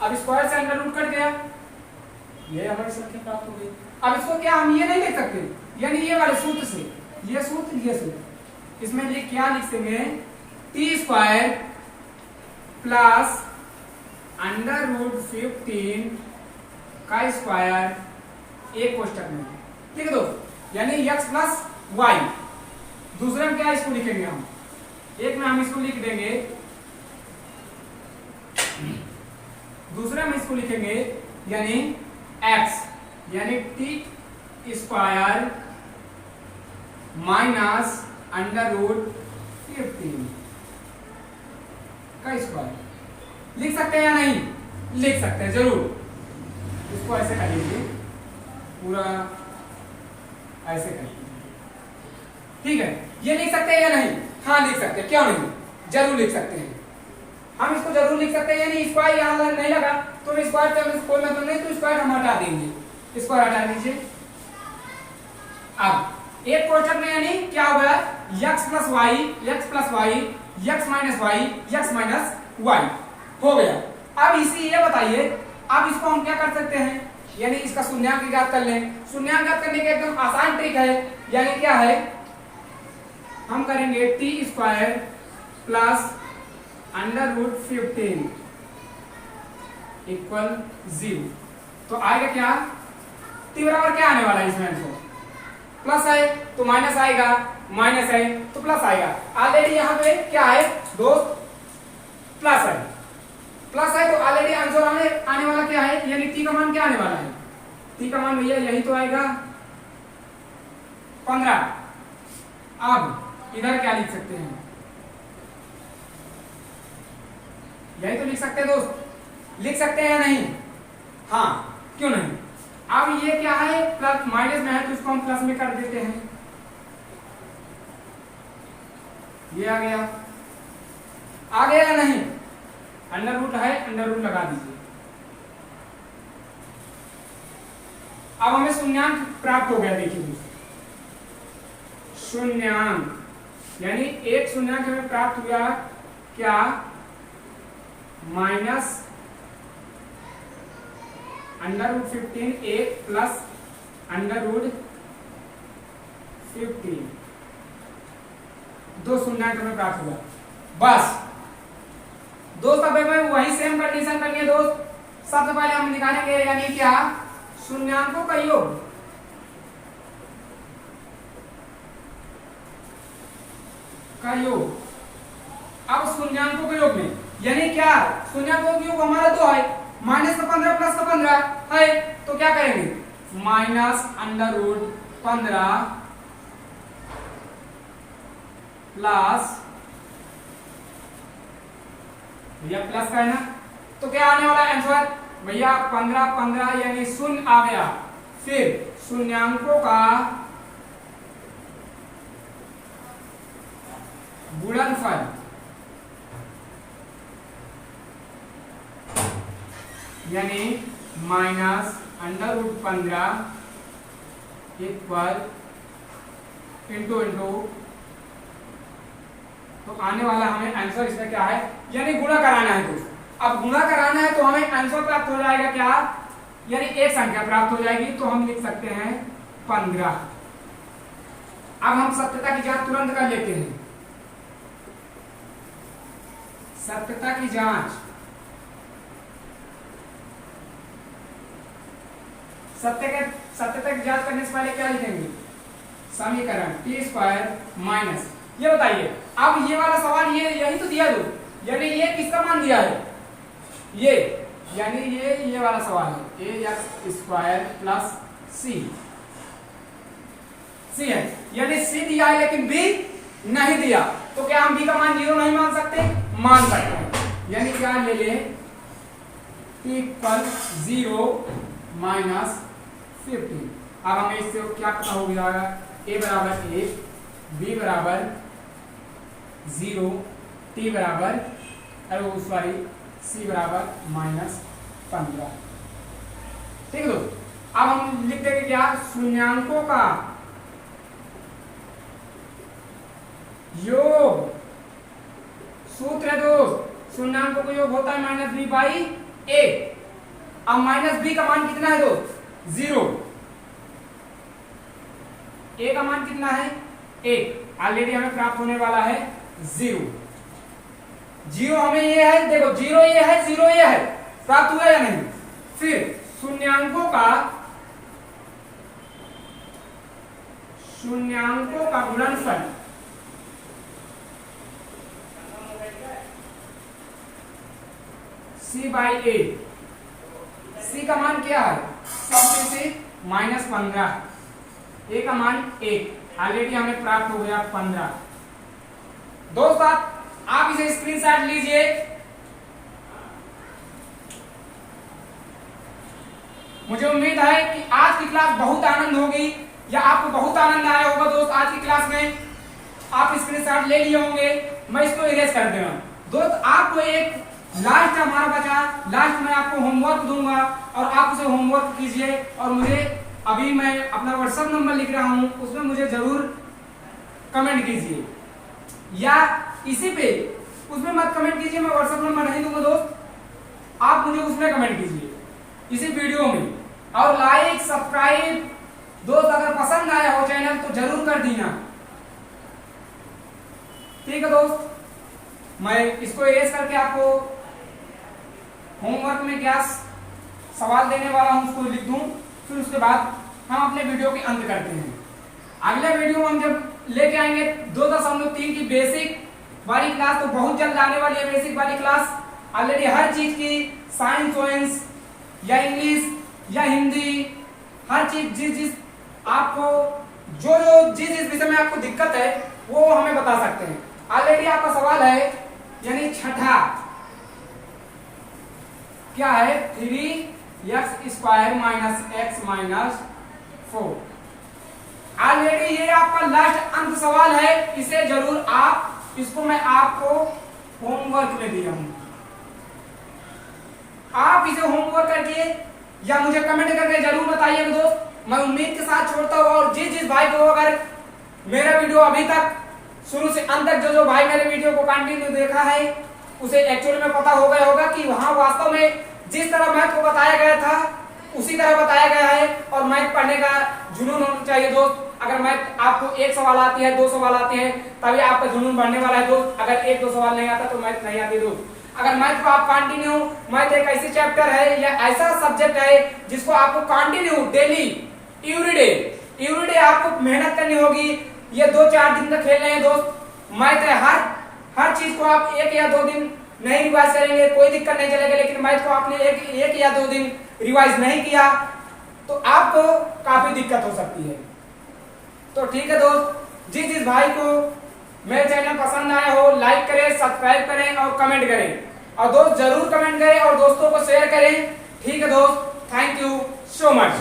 अब स्क्वायर से अंडर रूट कट गया, ये हमारी संख्या प्राप्त हो गई। अब इसको क्या हम ये नहीं लिख सकते, यानी ये वाले सूत्र से, ये सूत्र इसमें लिख क्या लिख देंगे? t² प्लस अंडर रूट 15 का स्क्वायर एक कोष्टक में, ठीक है दोस्त, यानी x प्लस वाई। दूसरे में क्या इसको लिखेंगे हम? एक में हम इसको लिख देंगे, दूसरे में इसको लिखेंगे यानी x, यानी t² माइनस अंडर रूट 15 का स्क्वायर। लिख सकते हैं या नहीं? लिख सकते हैं जरूर। इसको ऐसे कर लीजिए, पूरा ऐसे कर लीजिए, ठीक है। ये लिख सकते हैं या नहीं? हाँ लिख सकते हैं, क्यों नहीं? जरूर लिख सकते हैं। हम इसको जरूर लिख सकते हैं, यानी स्क्वायर यहां नहीं लगा तो स्क्वायर से कोई मतलब नहीं, तो स्क्वायर हम हटा देंगे, स्क्वायर हटा दीजिए। अब एक क्वेश्चन में यानी क्या हो गया? x plus Y, x plus Y, x minus Y, x minus Y हो गया। अब इसी ये बताइए, अब इसको हम क्या कर सकते हैं? यानी इसका शून्यांक ज्ञात कर लें। शून्यांक ज्ञात करने का एकदम आसान ट्रिक है, यानी क्या है? हम करेंगे T square plus under root 15 equal 0। तो आएगा क्या, टी बराबर क्या आने वाला है इसमें आंसर, प्लस है तो माइनस आएगा, माइनस है तो प्लस आएगा। ऑलरेडी यहाँ पे क्या है दोस्त, प्लस है, प्लस है तो ऑलरेडी आंसर हमें आने वाला क्या है, यानी टी का मान क्या आने वाला है, टी का मान भैया यही तो आएगा 15। अब इधर क्या लिख सकते हैं, यही तो लिख सकते हैं दोस्त, लिख सकते हैं या नहीं, हाँ क्यों नहीं। अब ये क्या है, प्लस माइनस में है तो इसको हम प्लस में कर देते हैं, ये आ गया या नहीं, अंडर रूट है, अंडर रूट लगा दीजिए। अब हमें शून्यांक प्राप्त हो गया, देखिए शून्यांक यानी एक शून्यांक हमें प्राप्त हुआ क्या, माइनस अंडर रूट 15 एक प्लस अंडर रूट 15, दो शून्यांक हमें प्राप्त हुआ। बस दोस्त अब हमें वही सेम कंडीशन करनी है दोस्त, सबसे पहले हम निकालेंगे यानी क्या, शून्यांकों का योग, अब शून्यांकों के योग में यानी क्या, शून्यांकों का योग हमारा 2 है, माइनस का 15 प्लस का 15 है, तो क्या करेंगे, माइनस अंडर रूट 15 प्लस, भैया प्लस का है ना, तो क्या आने वाला आंसर भैया 15 यानी शून्य आ गया। फिर शून्यांकों का गुणनफल यानी minus under root 15 equal into तो आने वाला हमें आंसर इसमें क्या है, यानी गुणा कराना है दोस्त। अब गुणा कराना है तो हमें आंसर प्राप्त हो जाएगा क्या, यानी एक संख्या प्राप्त हो जाएगी, तो हम लिख सकते हैं 15। अब हम सत्यता की जांच तुरंत कर लेते हैं, सत्यता की जांच, सत्यता की जांच करने से पहले क्या लिखेंगे, समीकरण टी स्क्वायर माइनस, ये बताइए अब ये वाला सवाल ये यही तो दिया दो, यानी ये किसका मान दिया है, ये यानी ये वाला सवाल है, ए एक्स स्क्वायर प्लस सी है, यानी सी दिया है लेकिन बी नहीं दिया, तो क्या हम बी का मान 0 नहीं मान सकते, मान सकते हैं, यानी क्या ले ले टी इक्वल 0 माइनस 15। अब हमें इससे क्या पता हो जाएगा, ए बराबर 1, बी बराबर 0, टी बराबर सॉरी सी बराबर माइनस 15। ठीक है दोस्तों, अब हम लिख देंगे क्या, शून्यांकों का योग, सूत्र है दोस्त, शून्यांकों का योग होता है माइनस बी बाई ए। अब माइनस बी का मान कितना है दोस्त, 0, ए का मान कितना है 1, ऑलरेडी हमें प्राप्त होने वाला है 0 हमें ये है, देखो 0 ये है, 0 ये है, प्राप्त हुआ या नहीं। फिर शून्यांकों का गुणनफल सी बाई ए, सी का मान क्या है, से माइनस 15, ए का मान 1, ऑलरेडी हमें प्राप्त हो गया 15। दोस्त आप इसे स्क्रीनशॉट लीजिए, मुझे उम्मीद है कि आज की क्लास बहुत आनंद होगी, या आपको बहुत आनंद आया होगा दोस्त। आज की क्लास में आप स्क्रीनशॉट ले लिए होंगे, मैं इसको इरेज कर दूंगा। दोस्त आपको एक लास्ट हमारा बचा, लास्ट में आपको होमवर्क दूंगा और आप उसे होमवर्क कीजिए, और मुझे अभी मैं अपना व्हाट्सएप नंबर लिख रहा हूं, उसमें मुझे जरूर कमेंट कीजिए, या इसी पे उसमें मत कमेंट कीजिए, मैं व्हाट्सएप नंबर नहीं दूंगा दोस्त, आप मुझे उसमें कमेंट कीजिए इसी वीडियो में। और लाइक सब्सक्राइब दोस्त अगर पसंद आया हो चैनल तो जरूर कर दीना। ठीक है दोस्त, मैं इसको इरेज करके आपको होमवर्क में क्या सवाल देने वाला हूं उसको लिख दूं, फिर उसके बाद हम अपने वीडियो के अंत करते हैं। अगले वीडियो में हम जब लेके आएंगे 2.3 की बेसिक वाली क्लास, तो बहुत जल्द आने वाली है बेसिक वाली क्लास। ऑलरेडी हर चीज की साइंस वाइंस या इंग्लिश या हिंदी, हर चीज जिस आपको जिस विषय में आपको दिक्कत है वो हमें बता सकते हैं। ऑलरेडी आपका सवाल है यानी छठा क्या है, 3x² minus x minus 4। Already ये आपका लास्ट अंत सवाल है, इसे जरूर इसको मैं आपको होमवर्क में दिया हूं, आप इसे होमवर्क करके या मुझे कमेंट करके जरूर बताइएगा दोस्त। मैं उम्मीद के साथ छोड़ता हूं, और जिस भाई को अगर मेरा वीडियो अभी तक शुरू से अंत तक जो भाई मेरे वीडियो को कंटिन्यू देखा है उसे एक्चुअली में पता हो गया होगा कि वहां वास्तव में जिस तरह मैथ को बताया गया था उसी तरह बताया गया है, और मैथ पढ़ने का जुनून होना चाहिए दोस्त। अगर मैथ आपको एक सवाल आती है, 2 सवाल आते हैं, तभी आपका जुनून बढ़ने वाला है दोस्त। अगर 1-2 सवाल नहीं आता तो मैथ नहीं आती दोस्त। अगर मैथ को आप कंटिन्यू, मैथ एक ऐसी चैप्टर है या ऐसा सब्जेक्ट है जिसको आपको कंटिन्यू डेली एवरीडे आपको मेहनत करनी होगी। ये 2-4 दिन तक खेल रहे हैं दोस्त। मैथ हर चीज को आप 1 या 2 दिन नहीं रिवाइज करेंगे कोई दिक्कत नहीं चलेगा, लेकिन मैथ को आपने एक या 2 दिन रिवाइज नहीं किया तो आपको काफी दिक्कत हो सकती है। तो ठीक है दोस्त, जिस भाई को मेरे चैनल पसंद आया हो लाइक करें, सब्सक्राइब करें और कमेंट करें, और दोस्त जरूर कमेंट करें और दोस्तों को शेयर करें। ठीक है दोस्त, थैंक यू सो मच।